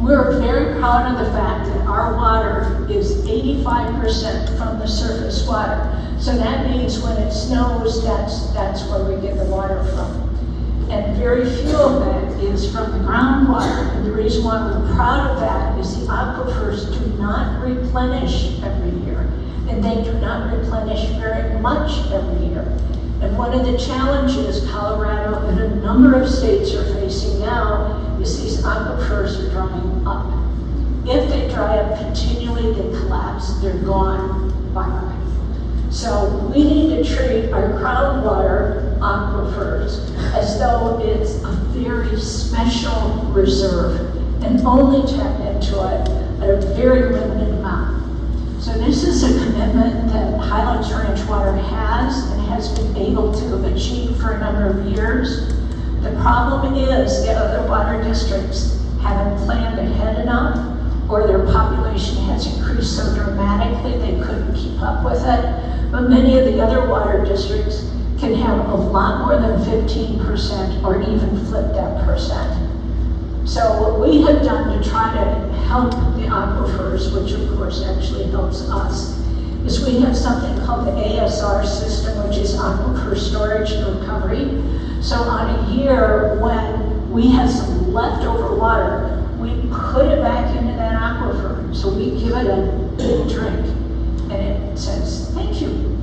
We're very proud of the fact that our water is 85% from the surface water. So that means when it snows, that's where we get the water from. And very few of that is from the groundwater. And the reason why we're proud of that is the aquifers do not replenish every year. And they do not replenish very much every year. And one of the challenges Colorado and a number of states are facing now is these aquifers are drying up. If they dry up continually, they collapse, they're gone, bye-bye. So we need to treat our groundwater aquifers as though it's a very special reserve and only tap into it at a very limited amount. So this is a commitment that Highlands Ranch Water has and has been able to achieve for a number of years. The problem is the other water districts haven't planned ahead enough, or their population has increased so dramatically they couldn't keep up with it. But many of the other water districts can have a lot more than 15% or even flip that percent. So what we have done to try to help the aquifers, which of course actually helps us, is we have something called the ASR system, which is Aquifer Storage and Recovery. So on a year when we have some leftover water, we put it back into that aquifer. So we give it a big drink and it says, thank you.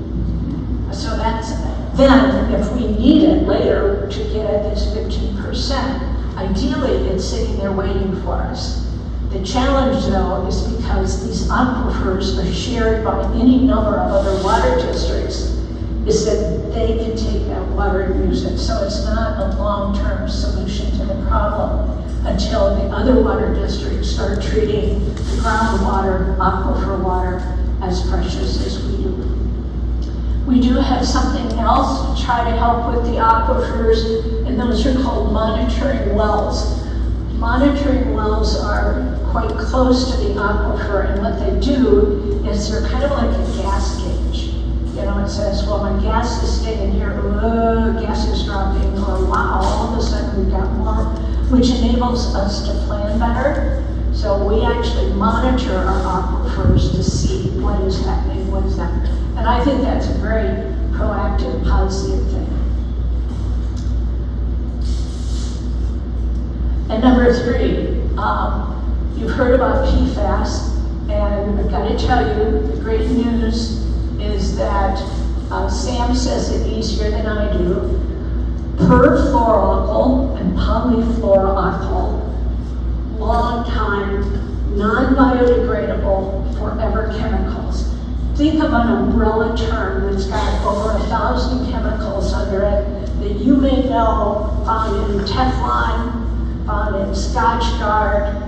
So that's, then if we need it later to get at this 15%, ideally it's sitting there waiting for us. The challenge though is because these aquifers are shared by any number of other water districts, is that they can take that water and use it. So it's not a long-term solution to the problem until the other water districts start treating the groundwater, aquifer water as precious as we do. We do have something else to try to help with the aquifers, and those are called monitoring wells. Monitoring wells are quite close to the aquifer, and what they do is they're kind of like a gas gauge. You know, it says, well, my gas is staying here, gas is dropping, or wow, all of a sudden we've got more, which enables us to plan better. So we actually monitor our aquifers to see what is happening, what is happening. And I think that's a very proactive, positive thing. And number 3, you've heard about PFAS. And I've got to tell you, the great news is that Sam says it easier than I do. Perfluoroalkyl and polyfluoroalkyl, long time, non-biodegradable, forever chemicals. Think of an umbrella term that's got over 1,000 chemicals under it that you may know, found in Teflon, found in Scotchgard,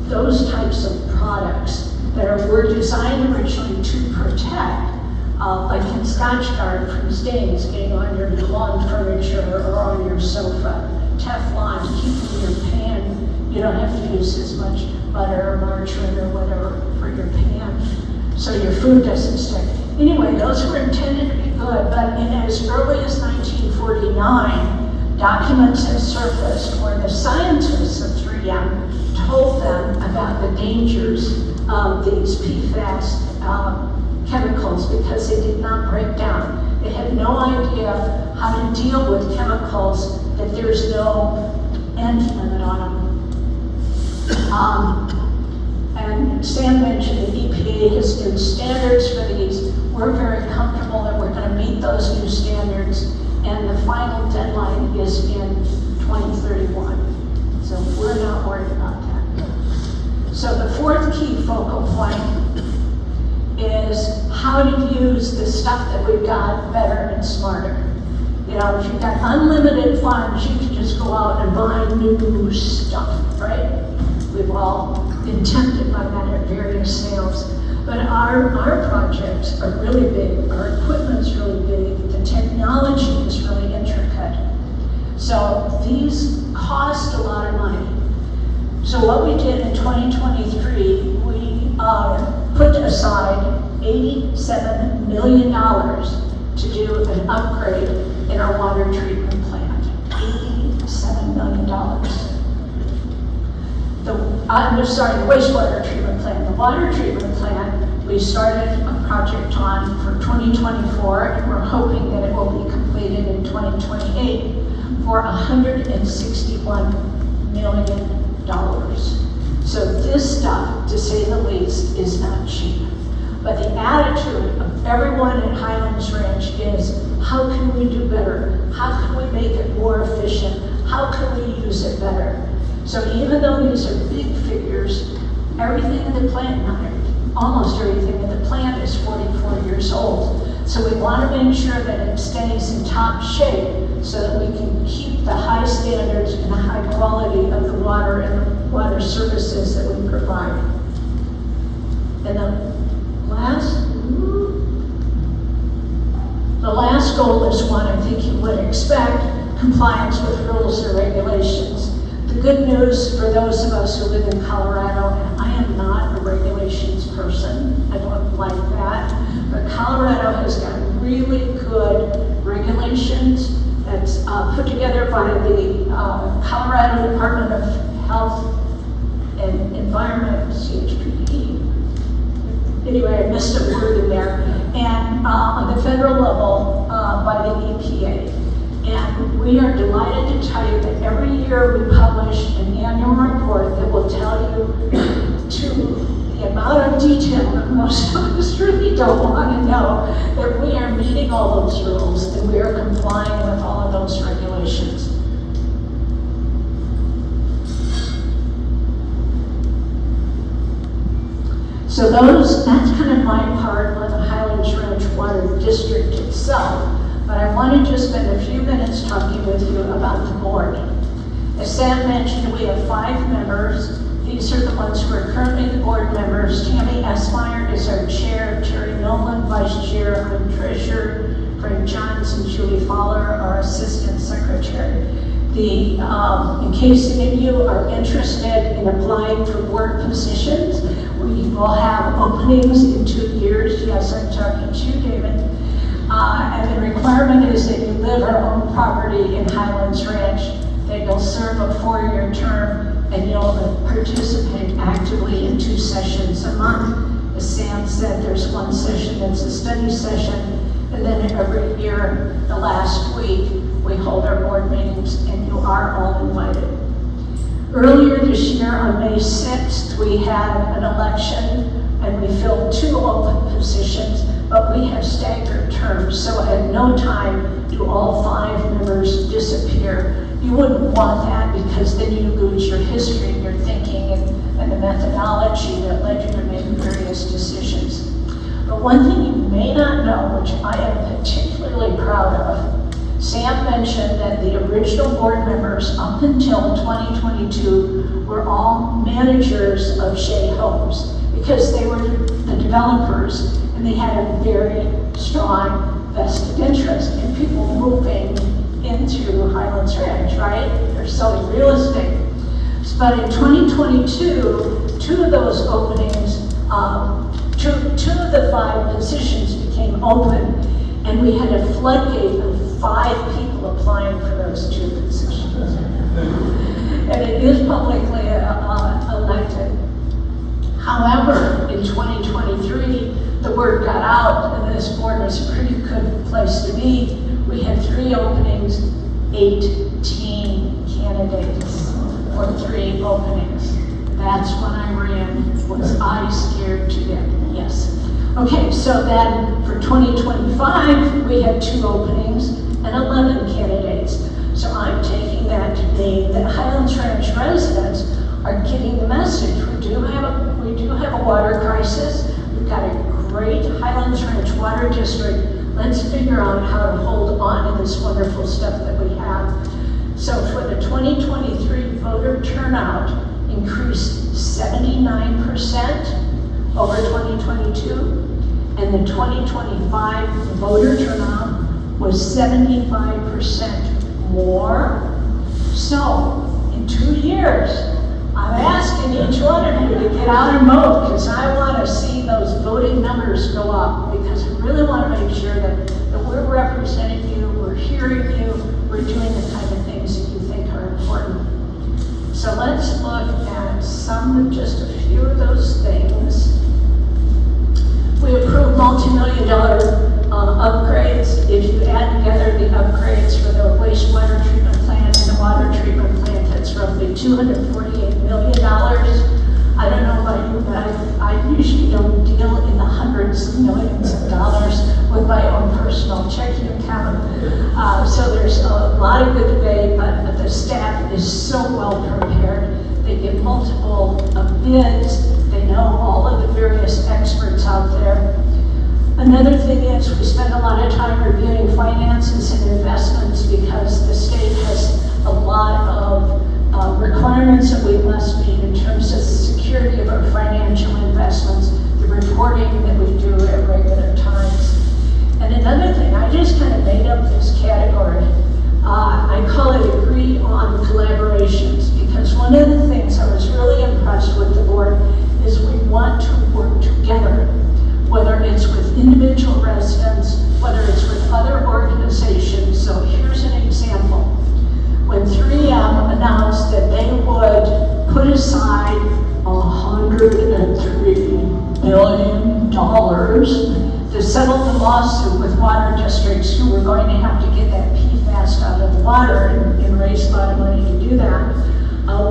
those types of products that were designed originally to protect, like in Scotchgard from stains getting on your lawn furniture or on your sofa. Teflon, keeping your pan, you don't have to use as much butter or margarine or whatever for your pan, so your food doesn't stick. Anyway, those were intended to be good, but in as early as 1949, documents have surfaced where the scientists of 3M told them about the dangers of these PFAS chemicals because they did not break down. They had no idea how to deal with chemicals that there's no end limit on them. And Sam mentioned the EPA has new standards for these. We're very comfortable that we're going to meet those new standards, and the final deadline is in 2031. So we're not worried about that. So the fourth key focal point is how to use the stuff that we've got better and smarter. You know, if you've got unlimited funds, you can just go out and buy new stuff, right? We've all been tempted by that at various sales. But our projects are really big, our equipment's really big, the technology is really intricate. So these cost a lot of money. So what we did in 2023, we put aside $87 million to do an upgrade in our water treatment plant. $87 million. The wastewater treatment plant. The water treatment plant, we started a project on for 2024, and we're hoping that it will be completed in 2028 for $161 million. So this stuff, to say the least, is not cheap. But the attitude of everyone at Highlands Ranch is, how can we do better? How can we make it more efficient? How can we use it better? So even though these are big figures, everything in the plant, almost everything in the plant is 44 years old. So we want to make sure that it stays in top shape so that we can keep the high standards and the high quality of the water and the water services that we provide. And the last goal is one I think you would expect, compliance with rules and regulations. The good news for those of us who live in Colorado, and I am not a regulations person, I don't like that, but Colorado has got really good regulations that's put together by the Colorado Department of Health and Environment, CHPE. Anyway, I missed a word in there. And on the federal level, by the EPA. And we are delighted to tell you that every year we publish an annual report that will tell you to the amount of detail that most of us really don't want to know, that we are meeting all those rules and we are complying with all of those regulations. So that's kind of my part on the Highlands Ranch Water District itself. But I want to just spend a few minutes talking with you about the board. As Sam mentioned, we have 5 members. These are the ones who are currently the board members. Tammy Esmeyer is our chair, Terry Nolan, vice chair, I'm treasurer, Frank Johns and Julie Fowler, our assistant secretary. In case any of you are interested in applying for board positions, we will have openings in 2 years. Yes, I'm talking to you, David. And the requirement is that you live or own property in Highlands Ranch, that you'll serve a 4-year term, and you'll participate actively in 2 sessions a month. As Sam said, there's 1 session that's a study session, and then every year, the last week, we hold our board meetings, and you are all invited. Earlier this year, on May 6th, we had an election and we filled 2 open positions, but we have staggered terms, so at no time do all 5 members disappear. You wouldn't want that because then you lose your history and your thinking and the methodology that led you to make various decisions. But one thing you may not know, which I am particularly proud of, Sam mentioned that the original board members up until 2022 were all managers of Shea Homes because they were the developers and they had a very strong vested interest in people moving into Highlands Ranch, right? They're selling real estate. But in 2022, 2 of those openings, two of the 5 positions became open, and we had a floodgate of 5 people applying for those 2 positions. And it is publicly elected. However, in 2023, the word got out, and this board was a pretty good place to be. We had 3 openings, 18 candidates for 3 openings. That's when I ran. Was I scared to death? Yes. Okay, so then for 2025, we had 2 openings and 11 candidates. So I'm taking that to mean that Highlands Ranch residents are getting the message. We do have a water crisis. We've got a great Highlands Ranch Water District. Let's figure out how to hold on to this wonderful stuff that we have. So for the 2023 voter turnout increased 79% over 2022, and the 2025 voter turnout was 75% more. So in 2 years, I'm asking each one of you to get out and vote because I want to see those voting numbers go up because I really want to make sure that we're representing you, we're hearing you, we're doing the kind of things that you think are important. So let's look at just a few of those things. We approved multi-million-dollar upgrades. If you add together the upgrades for the wastewater treatment plant and the water treatment plant, that's roughly $248 million. I don't know about you, but I usually don't deal in the hundreds of millions of dollars with my own personal checking account. So there's a lot of good debate, but the staff is so well prepared. They get multiple bids. They know all of the various experts out there. Another thing is we spend a lot of time reviewing finances and investments because the state has a lot of requirements that we must meet in terms of the security of our financial investments, the reporting that we do at regular times. And another thing, I just kind of made up this category. I call it agree on collaborations because one of the things I was really impressed with the board is we want to work together, whether it's with individual residents, whether it's with other organizations. So here's an example. When 3M announced that they would put aside $103 billion to settle the lawsuit with water districts who were going to have to get that PFAS out of the water and raise a lot of money to do that,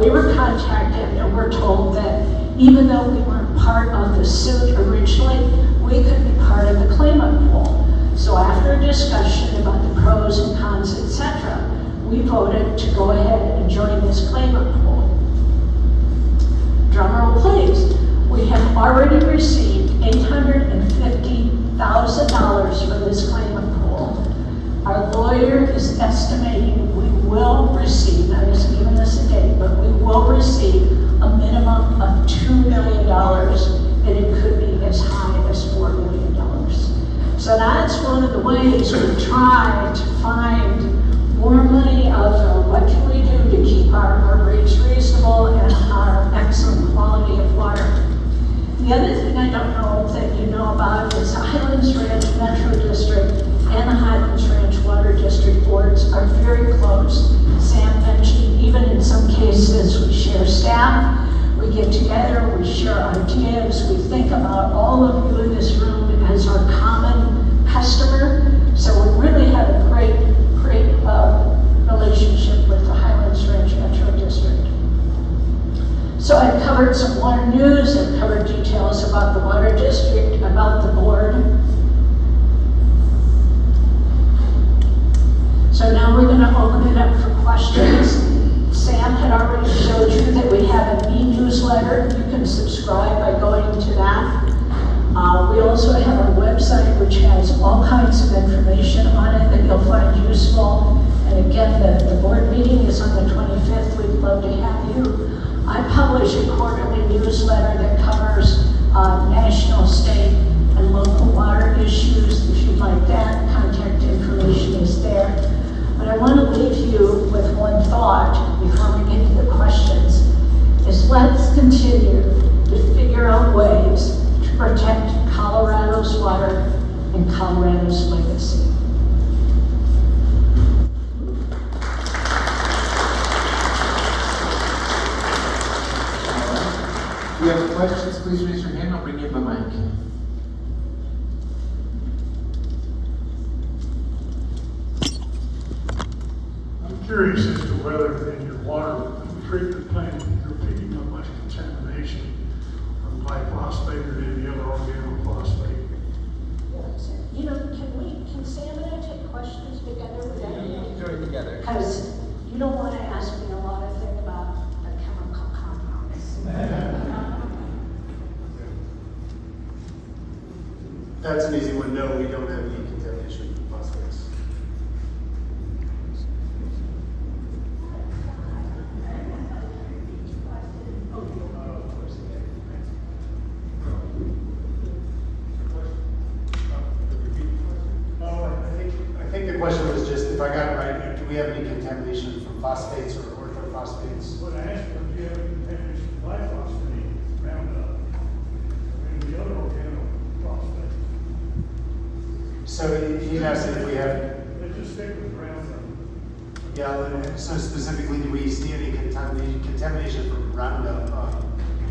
we were contacted and we're told that even though we weren't part of the suit originally, we could be part of the claimant pool. So after a discussion about the pros and cons, etc., we voted to go ahead and join this claimant pool. Drum roll please. We have already received $850,000 for this claimant pool. Our lawyer is estimating we will receive, now he's given us a date, but we will receive a minimum of $2 million, and it could be as high as $4 million. So that's one of the ways we try to find more money out of what can we do to keep our rates reasonable and our excellent quality of water. The other thing I don't know that you know about is the Highlands Ranch Metro District and the Highlands Ranch Water District boards are very close. Sam mentioned even in some cases we share staff, we get together, we share ideas, we think about all of you in this room as our common customer. So we really have a great relationship with the Highlands Ranch Metro District. So I've covered some water news, I've covered details about the water district, about the board. So now we're gonna open it up for questions. Sam had already showed you that we have an e-newsletter. You can subscribe by going to that. We also have a website which has all kinds of information on it that you'll find useful. And again, the board meeting is on the 25th. We'd love to have you. I publish a quarterly newsletter that covers national, state, and local water issues. If you'd like that, contact information is there. But I want to leave you with one thought before we get to the questions, is let's continue to figure out ways to protect Colorado's water and Colorado's legacy. If you have questions, please raise your hand. I'll bring you the mic. I'm curious as to whether in your water treatment plant you're picking up much contamination from glyphosate or any other organophosphate. You know, can Sam and I take questions together with everybody? Do it together. Because you don't want to ask me a lot of things about the chemical compounds. That's an easy one. No, we don't have any contamination from phosphates. I think the question was just, if I got it right, do we have any contamination from phosphates or orthophosphates? What I asked was, do you have any contamination from glyphosate, Roundup, and the other organophosphate? So he asked if we have, Let's just stick with Roundup. yeah, so specifically, do we see any contamination from Roundup,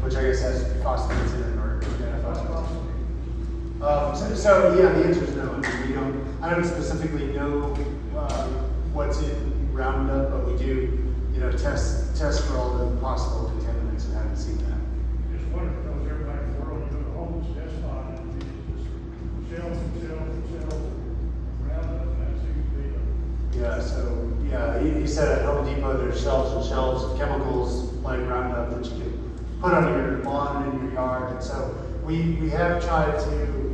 which I guess has phosphates in it or organophosphates? So yeah, the answer is no. I mean, we don't. I don't specifically know what's in Roundup, but we do, test for all the possible contaminants and haven't seen that. Just wondering, because everybody in the world, you go to Home's desktop and it's just shelves and shelves and shelves of Roundup, and that seems to be the Yeah. So yeah, he said at Home Depot there's shelves and shelves of chemicals like Roundup that you can put on your lawn and in your yard. And so we have tried to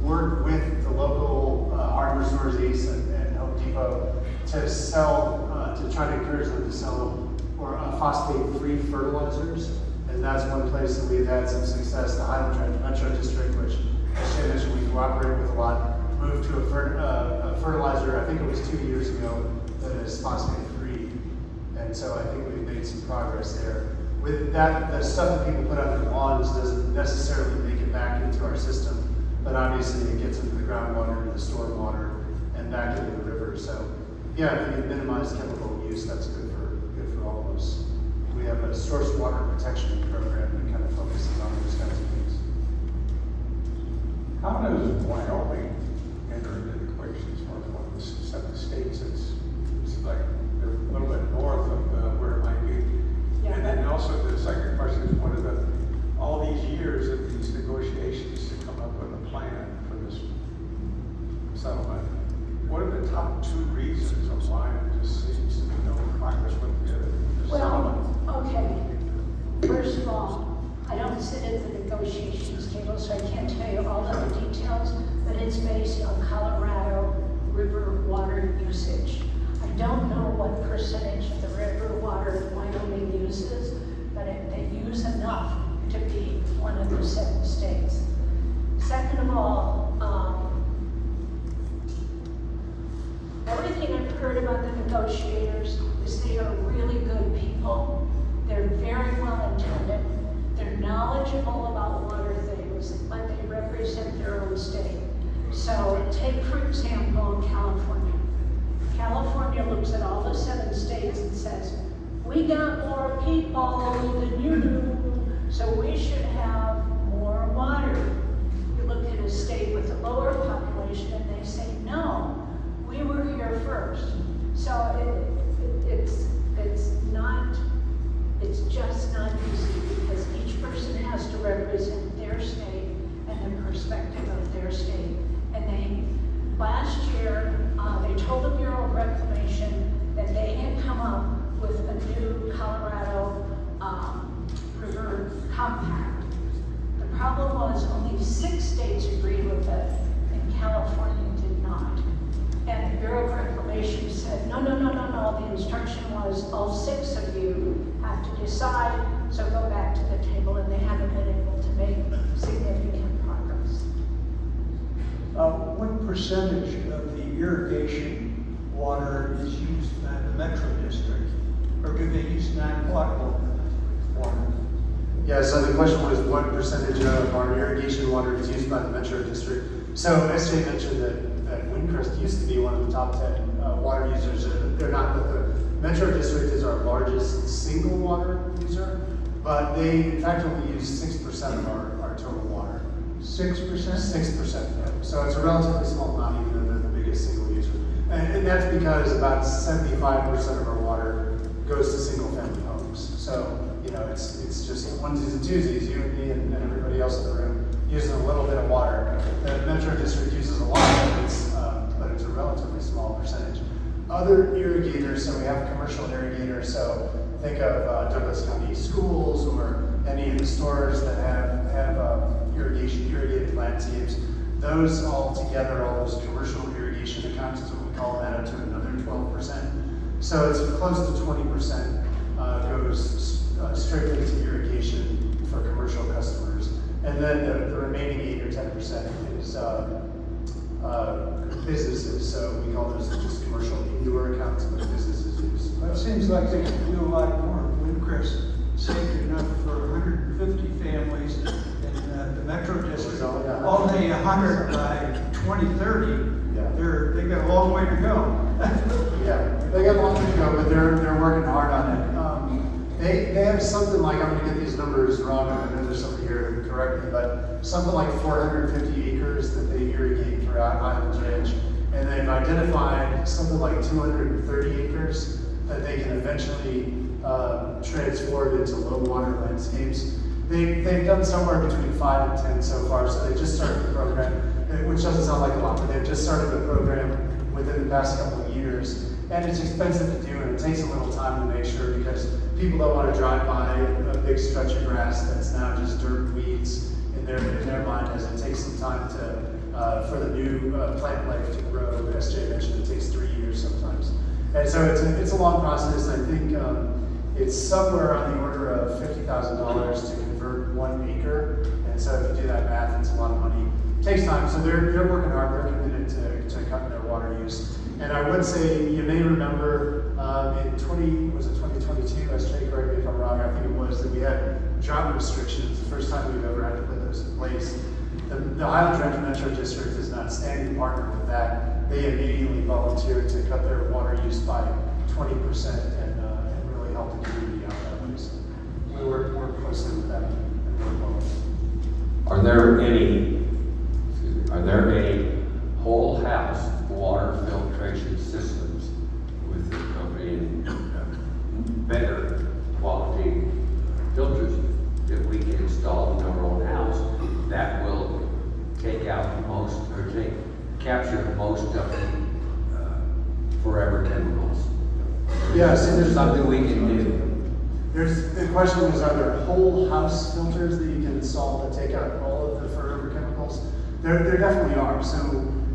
work with the local hardware stores, Ace and Home Depot, to sell, to try to encourage them to sell phosphate-free fertilizers. And that's one place that we've had some success. The Highlands Ranch Metro District, which, as Shay mentioned, we cooperate with a lot, moved to a fertilizer, I think it was 2 years ago, that is phosphate-free. And so I think we've made some progress there. With that, the stuff that people put on their lawns doesn't necessarily make it back into our system, but obviously it gets into the groundwater, into the stormwater, and back into the river. So, yeah, if we minimize chemical use, that's good for all of us. We have a source water protection program that kind of focuses on those kinds of things. How does Wyoming enter into the equation as far as one of the 7 states? It's like they're a little bit north of where it might be. Yeah. And then also the second question is, what are all these years of these negotiations to come up with a plan for this settlement? What are the top 2 reasons of why there just seems to be no progress with the settlement? Well, okay. First of all, I don't sit at the negotiations table, so I can't tell you all of the details, but it's based on Colorado river water usage. I don't know what percentage of the river water Wyoming uses, but they use enough to be one of the 7 states. Second of all, everything I've heard about the negotiators is they are really good people. They're very well intended. They're knowledgeable about water things, but they represent their own state. So take, for example, California. California looks at all the 7 states and says, we got more people than you do, so we should have more water. You look at a state with a lower population and they say, no, we were here first. So it's just not easy because each person has to represent their state and the perspective of their state. And last year, they told the Bureau of Reclamation that they had come up with a new Colorado River Compact. The problem was only 6 states agreed with it, and California did not. And the Bureau of Reclamation said, no, the instruction was all 6 of you have to decide, so go back to the table, and they haven't been able to make significant progress. What percentage of the irrigation water is used by the Metro District? Or do they use non-potable water? Yeah, so the question was what percentage of our irrigation water is used by the Metro District? So SJ mentioned that Windcrest used to be one of the top 10 water users. They're not, but the Metro District is our largest single water user, but they in fact only use 6% of our total water. 6%? 6%, yeah. So it's a relatively small amount, even though they're the biggest single user. And that's because about 75% of our water goes to single family homes. So, you know, it's just onesies and twosies, you and me and everybody else in the room using a little bit of water. The Metro District uses a lot, but it's a relatively small percentage. Other irrigators, so we have commercial irrigators, so think of Douglas County Schools or any of the stores that have irrigated landscapes. Those all together, all those commercial irrigation accounts is what we call that, up to another 12%. So it's close to 20% goes strictly to irrigation for commercial customers. And then the remaining 8 or 10% is businesses. So we call those just commercial indoor accounts, but businesses use. Well, it seems like they could do a lot more. Windcrest saved enough for 150 families in the Metro District. Only 100 by 2030. Yeah. They got a long way to go. Yeah, they got a long way to go, but they're working hard on it. They have something like, I'm gonna get these numbers wrong, I know there's somebody here who can correct me, but something like 450 acres that they irrigate throughout Highlands Ranch. And they've identified something like 230 acres that they can eventually transform into low water landscapes. They've done somewhere between 5 and 10 so far, so they just started the program, which doesn't sound like a lot, but they've just started the program within the past couple of years. And it's expensive to do, and it takes a little time to make sure, because people don't want to drive by a big stretch of grass that's now just dirt and weeds in their mind, as it takes some time to for the new plant life to grow. SJ mentioned it takes 3 years sometimes. And so it's a long process. I think it's somewhere on the order of $50,000 to convert 1 acre. And so if you do that math, it's a lot of money. It takes time. So they're working hard. They're committed to cutting their water use. And I would say, you may remember in 2022, SJ, correct me if I'm wrong, I think it was, that we had drought restrictions, the first time we've ever had to put those in place. The Highlands Ranch Metro District is an outstanding partner with that. They immediately volunteered to cut their water use by 20% and really help the community out that way. So we work closely with them and work well. Are there any whole house water filtration systems with the company and better quality filters that we can install in our own house that will take out most, or capture most of the forever chemicals? Yeah, so Is there there's something we can do? The question was, are there whole house filters that you can install that take out all of the forever chemicals? There definitely are. So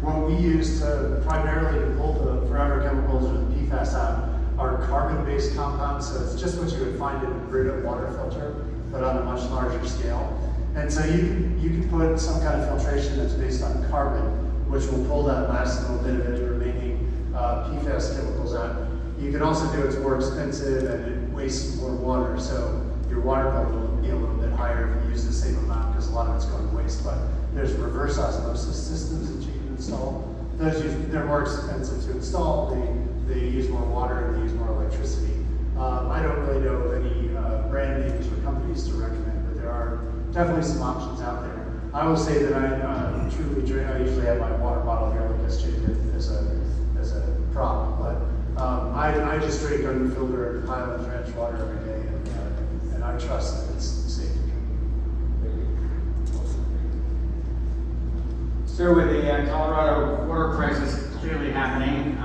what we use primarily to pull the forever chemicals or the PFAS out are carbon-based compounds. So it's just what you would find in a Brita water filter, but on a much larger scale. And so you can put some kind of filtration that's based on carbon, which will pull that last little bit of any remaining PFAS chemicals out. You can also do it's more expensive and it wastes more water, so your water bill will be a little bit higher if you use the same amount, because a lot of it's going to waste. But there's reverse osmosis systems that you can install. They're more expensive to install. They use more water and they use more electricity. I don't really know of any brand names or companies to recommend, but there are definitely some options out there. I will say that I truly drink. I usually have my water bottle here, like SJ did, as a prop, but I just drink unfiltered Highlands Ranch water every day, and have trust that it's safe to drink. So with the Colorado water crisis clearly happening,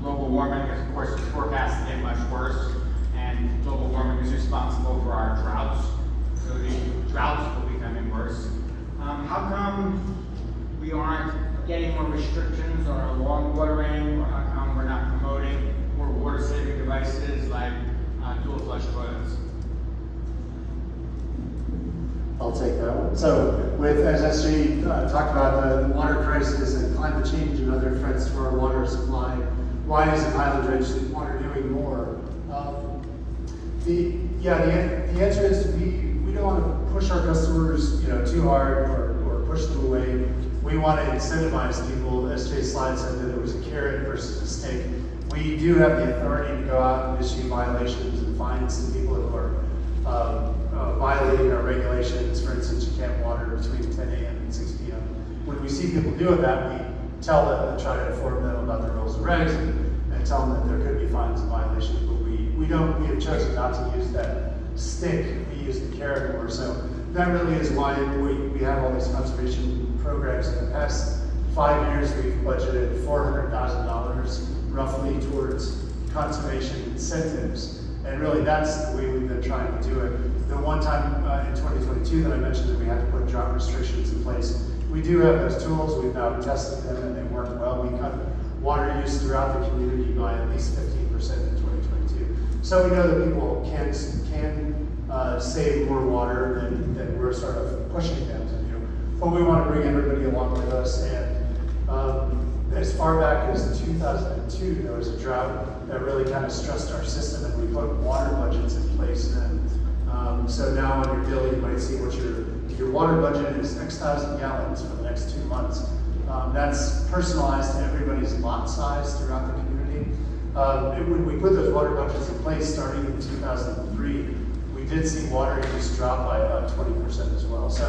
global warming, of course, is forecast to get much worse, and global warming is responsible for our droughts. So the droughts will be becoming worse. How come we aren't getting more restrictions on our lawn watering, or how come we're not promoting more water-saving devices like dual flush toilets? I'll take that one. So with, as SJ talked about, the water crisis and climate change and other threats to our water supply, why isn't Highlands Range Water doing more? The answer is we don't want to push our customers, too hard or push them away. We want to incentivize people. SJ's slide said that it was a carrot versus a stick. We do have the authority to go out and issue violations and fines to people who are violating our regulations. For instance, you can't water between 10 a.m. and 6 p.m. When we see people doing that, we tell them and try to inform them about the rules and regs and tell them that there could be fines and violations. But we have chosen not to use that stick. We use the carrot more. So that really is why we have all these conservation programs. In the past 5 years, we've budgeted $400,000 roughly towards conservation incentives. And really, that's the way we've been trying to do it. The one time in 2022 that I mentioned that we had to put drought restrictions in place, we do have those tools. We've now tested them and they work well. We cut water use throughout the community by at least 15% in 2022. So we know that people can save more water than we're sort of pushing them to do. But we want to bring everybody along with us. And as far back as 2002, there was a drought that really kind of stressed our system, and we put water budgets in place then. So now on your bill, you might see what your water budget is X thousand gallons for the next 2 months. That's personalized to everybody's lot size throughout the community. When we put those water budgets in place starting in 2003, we did see water use drop by about 20% as well. So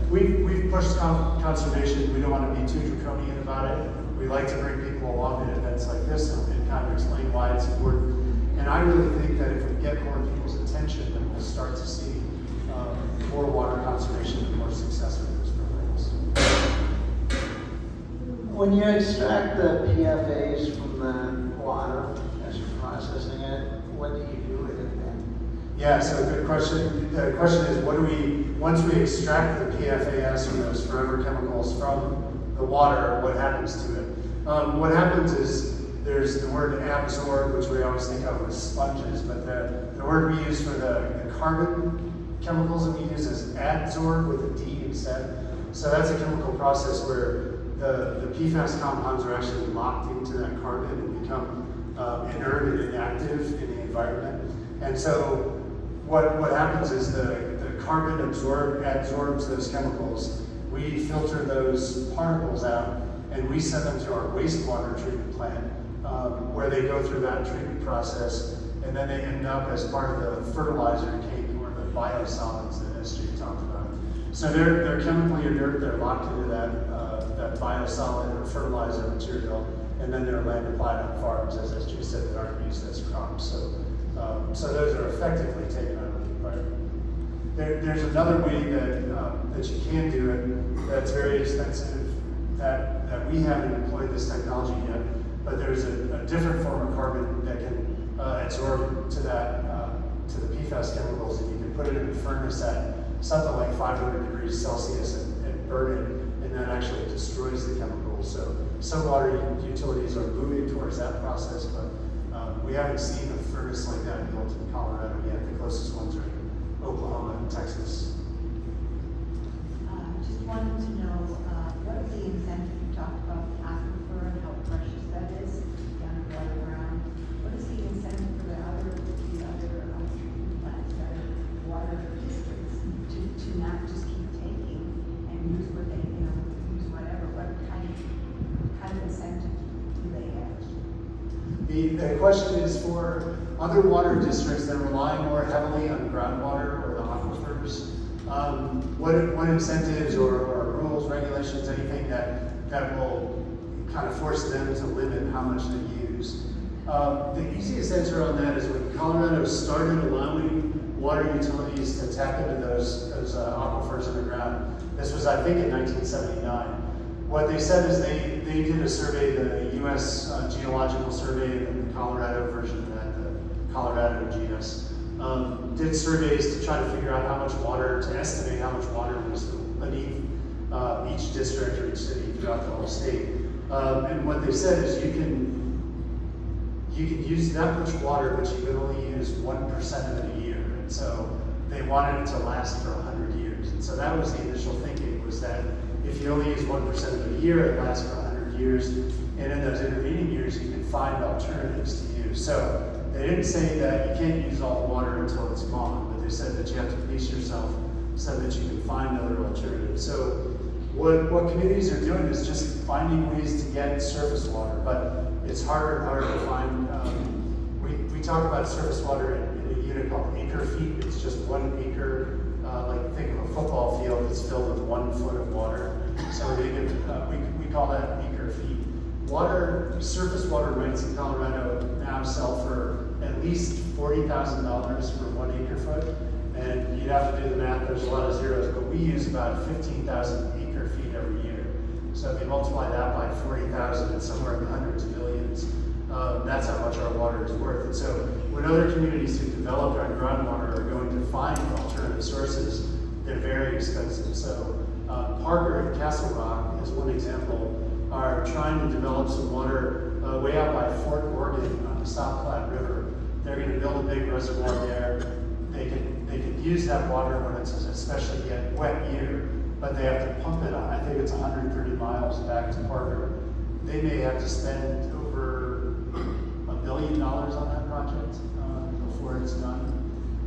we've pushed conservation. We don't want to be too draconian about it. We like to bring people along at events like this and kind of explain why it's important. And I really think that if we get more people's attention, then we'll start to see more water conservation and more success with those programs. When you extract the PFAS from the water as you're processing it, what do you do with it then? Yeah, so good question. The question is, once we extract the PFAS or those forever chemicals from the water, what happens to it? What happens is there's the word absorb, which we always think of as sponges, but the word we use for the carbon chemicals that we use is adsorb with a D instead. So that's a chemical process where the PFAS compounds are actually locked into that carbon and become inert and inactive in the environment. And so what happens is the carbon adsorbs those chemicals. We filter those particles out and we send them to our wastewater treatment plant where they go through that treatment process, and then they end up as part of the fertilizer cake or the biosolids that SJ talked about. So they're chemically inert, they're locked into that biosolid or fertilizer material, and then they're land applied on farms, as SJ said, that aren't used as crops. So those are effectively taken out of the environment. There's another way that you can do it that's very expensive, that we haven't employed this technology yet, but there's a different form of carbon that can adsorb to the PFAS chemicals, and you can put it in a furnace at something like 500 degrees Celsius and burn it, and that actually destroys the chemicals. So some water utilities are moving towards that process, but we haven't seen a furnace like that built in Colorado yet. The closest ones are in Oklahoma and Texas. Just wanted to know, what is the incentive? You talked about the aquifer and how precious that is down below the ground. What is the incentive for the other treatment plants that are water districts to not just keep taking and use what they, use whatever? What kind of incentive do they have? The question is for other water districts that rely more heavily on groundwater or the aquifers. What incentives or rules, regulations, anything that will kind of force them to limit how much they use? The easiest answer on that is when Colorado started allowing water utilities to tap into those aquifers in the ground. This was, I think, in 1979. What they said is they did a survey, the U.S. Geological Survey, and the Colorado version of that, the Colorado GS, did surveys to try to figure out how much water, to estimate how much water was beneath each district or each city throughout the whole state. And what they said is you can use that much water, but you can only use 1% of it a year. And so they wanted it to last for 100 years. And so that was the initial thinking, was that if you only use 1% of it a year, it lasts for 100 years. And in those intervening years, you can find alternatives to use. So they didn't say that you can't use all the water until it's gone, but they said that you have to pace yourself so that you can find other alternatives. So what communities are doing is just finding ways to get surface water, but it's harder and harder to find. We talk about surface water in a unit called acre feet. It's just 1 acre, like think of a football field that's filled with 1 foot of water. So we call that acre feet. Surface water rights in Colorado now sell for at least $40,000 for 1 acre foot. And you'd have to do the math, there's a lot of zeros, but we use about 15,000 acre feet every year. So if you multiply that by 40,000, it's somewhere in the hundreds of millions. That's how much our water is worth. And so when other communities who developed our groundwater are going to find alternative sources, they're very expensive. So Parker and Castle Rock, as one example, are trying to develop some water way out by Fort Oregon on the South Platte River. They're going to build a big reservoir there. They can use that water when it's an especially wet year, but they have to pump it on. I think it's 130 miles back to Parker. They may have to spend over $1 billion on that project before it's done.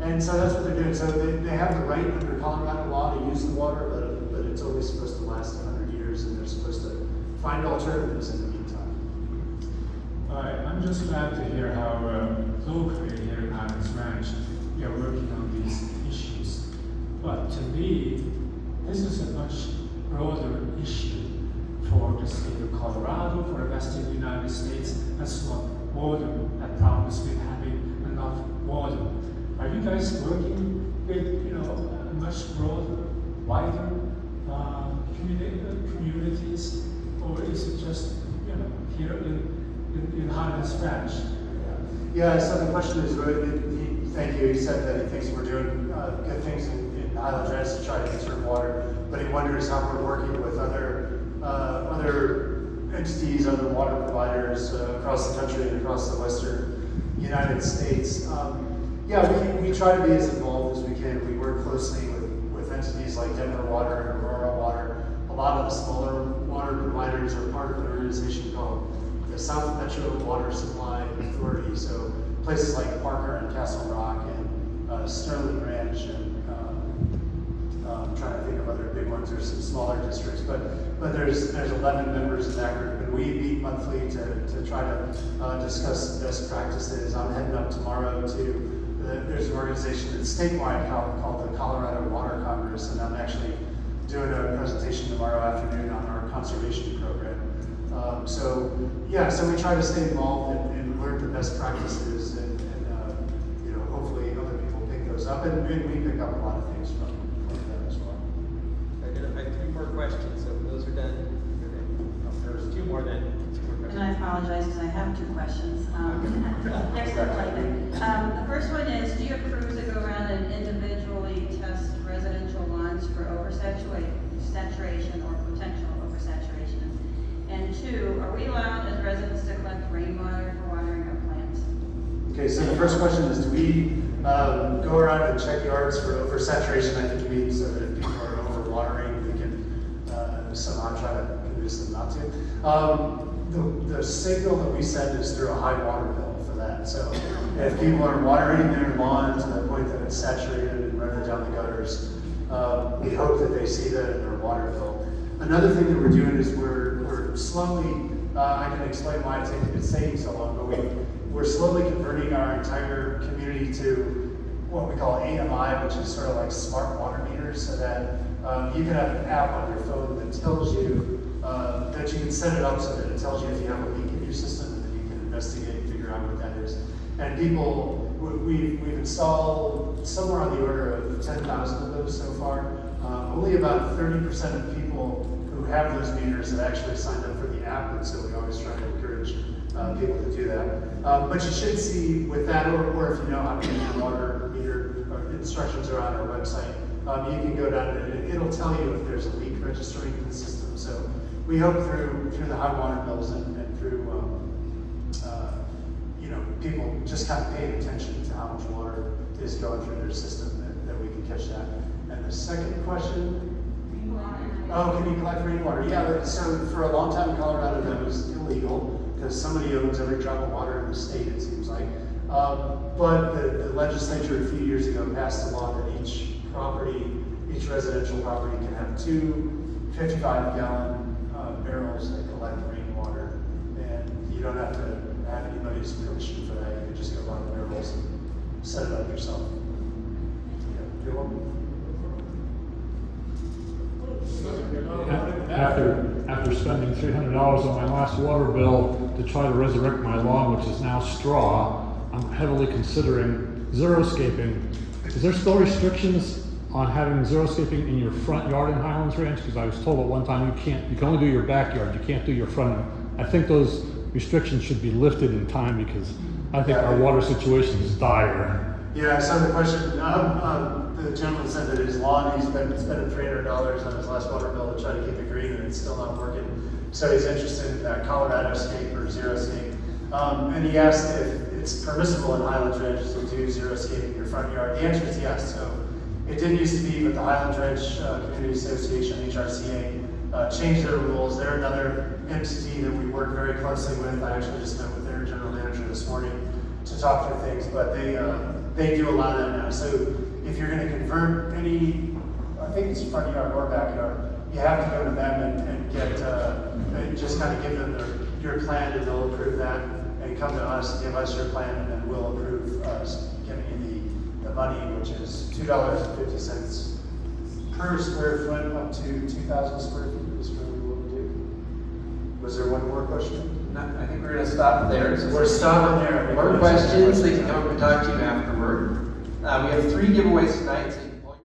And so that's what they're doing. So they have the right under Colorado law to use the water, but it's only supposed to last 100 years, and they're supposed to find alternatives in the meantime. I'm just glad to hear how locally here in Highlands Ranch, you're working on these issues. But to me, this is a much broader issue for the state of Colorado, for the western United States, as well. Water, that problems with having enough water. Are you guys working with, much broader, wider communities, or is it just, here in Highlands Ranch? Yeah, so the question is, thank you, he said that he thinks we're doing good things in Highlands Ranch to try to conserve water, but he wonders how we're working with other entities, other water providers across the country and across the western United States. We try to be as involved as we can. We work closely with entities like Denver Water and Aurora Water. A lot of the smaller water providers are part of an organization called the South Metro Water Supply Authority. So places like Parker and Castle Rock and Sterling Ranch, and I'm trying to think of other big ones. There's some smaller districts, but there's 11 members in that group, and we meet monthly to try to discuss best practices. I'm heading up tomorrow to there's an organization that's statewide called the Colorado Water Congress, and I'm actually doing a presentation tomorrow afternoon on our conservation program. So we try to stay involved and learn the best practices, and hopefully other people pick those up, and we pick up a lot of things from them as well. I have 3 more questions, so if those are done, there's 2 more then. And I apologize because I have 2 questions. They're sort of like that. The first one is, do you have crews that go around and individually test residential lawns for oversaturation or potential oversaturation? And 2, are we allowed as residents to collect rainwater for watering our plants? Okay, so the first question is, do we go around and check yards for oversaturation? I think it means that if people are overwatering, we can somehow try to convince them not to. The signal that we send is through a high water bill for that. So if people are watering their lawn to the point that it's saturated and running down the gutters, we hope that they see that in their water bill. Another thing that we're doing is we're slowly, I can explain why it's taking so long, but we're slowly converting our entire community to what we call AMI, which is sort of like smart water meters, so that you can have an app on your phone that tells you that you can set it up so that it tells you if you have a leak in your system, and then you can investigate and figure out what that is. And people we've installed somewhere on the order of 10,000 of those so far. Only about 30% of people who have those meters have actually signed up for the app, and so we always try to encourage people to do that. But you should see with that, or if you know how to get your water meter, instructions are on our website. You can go down and it'll tell you if there's a leak registering in the system. So we hope through the high water bills and through people just kind of paying attention to how much water is going through their system that we can catch that. And the second question. Oh, can you collect rainwater? Yeah, so for a long time in Colorado that was illegal because somebody owns every drop of water in the state, it seems like. But the legislature a few years ago passed a law that each residential property can have 2 55-gallon barrels that collect rainwater. And you don't have to have anybody's permission for that. You can just go buy the barrels and set it up yourself. Yeah, you're welcome. After spending $300 on my last water bill to try to resurrect my lawn, which is now straw, I'm heavily considering xeriscaping. Is there still restrictions on having xeriscaping in your front yard in Highlands Ranch? Because I was told at one time you can only do your backyard, you can't do your front. I think those restrictions should be lifted in time because I think our water situation is dire. Yeah, so the question, the gentleman said that his lawn, he's been spending $300 on his last water bill to try to keep it green and it's still not working. So he's interested in that Colorado Scape or Xeriscape. And he asked if it's permissible in Highlands Ranch to do Xeriscape in your front yard. The answer is yes. So it didn't used to be, but the Highlands Ranch Community Association, HRCA, changed their rules. They're another entity that we work very closely with. I actually just met with their general manager this morning to talk through things, but they do a lot of that now. So if you're going to convert any, I think it's front yard or backyard, you have to go to them and get, just kind of give them your plan and they'll approve that, and come to us, give us your plan, and then we'll approve us giving you the money, which is $2.50 per square foot up to 2,000 square feet is really what we do. Was there one more question? No, I think we're going to stop there. We're stopping there. More questions, they can come up and talk to you afterward. We have 3 giveaways tonight.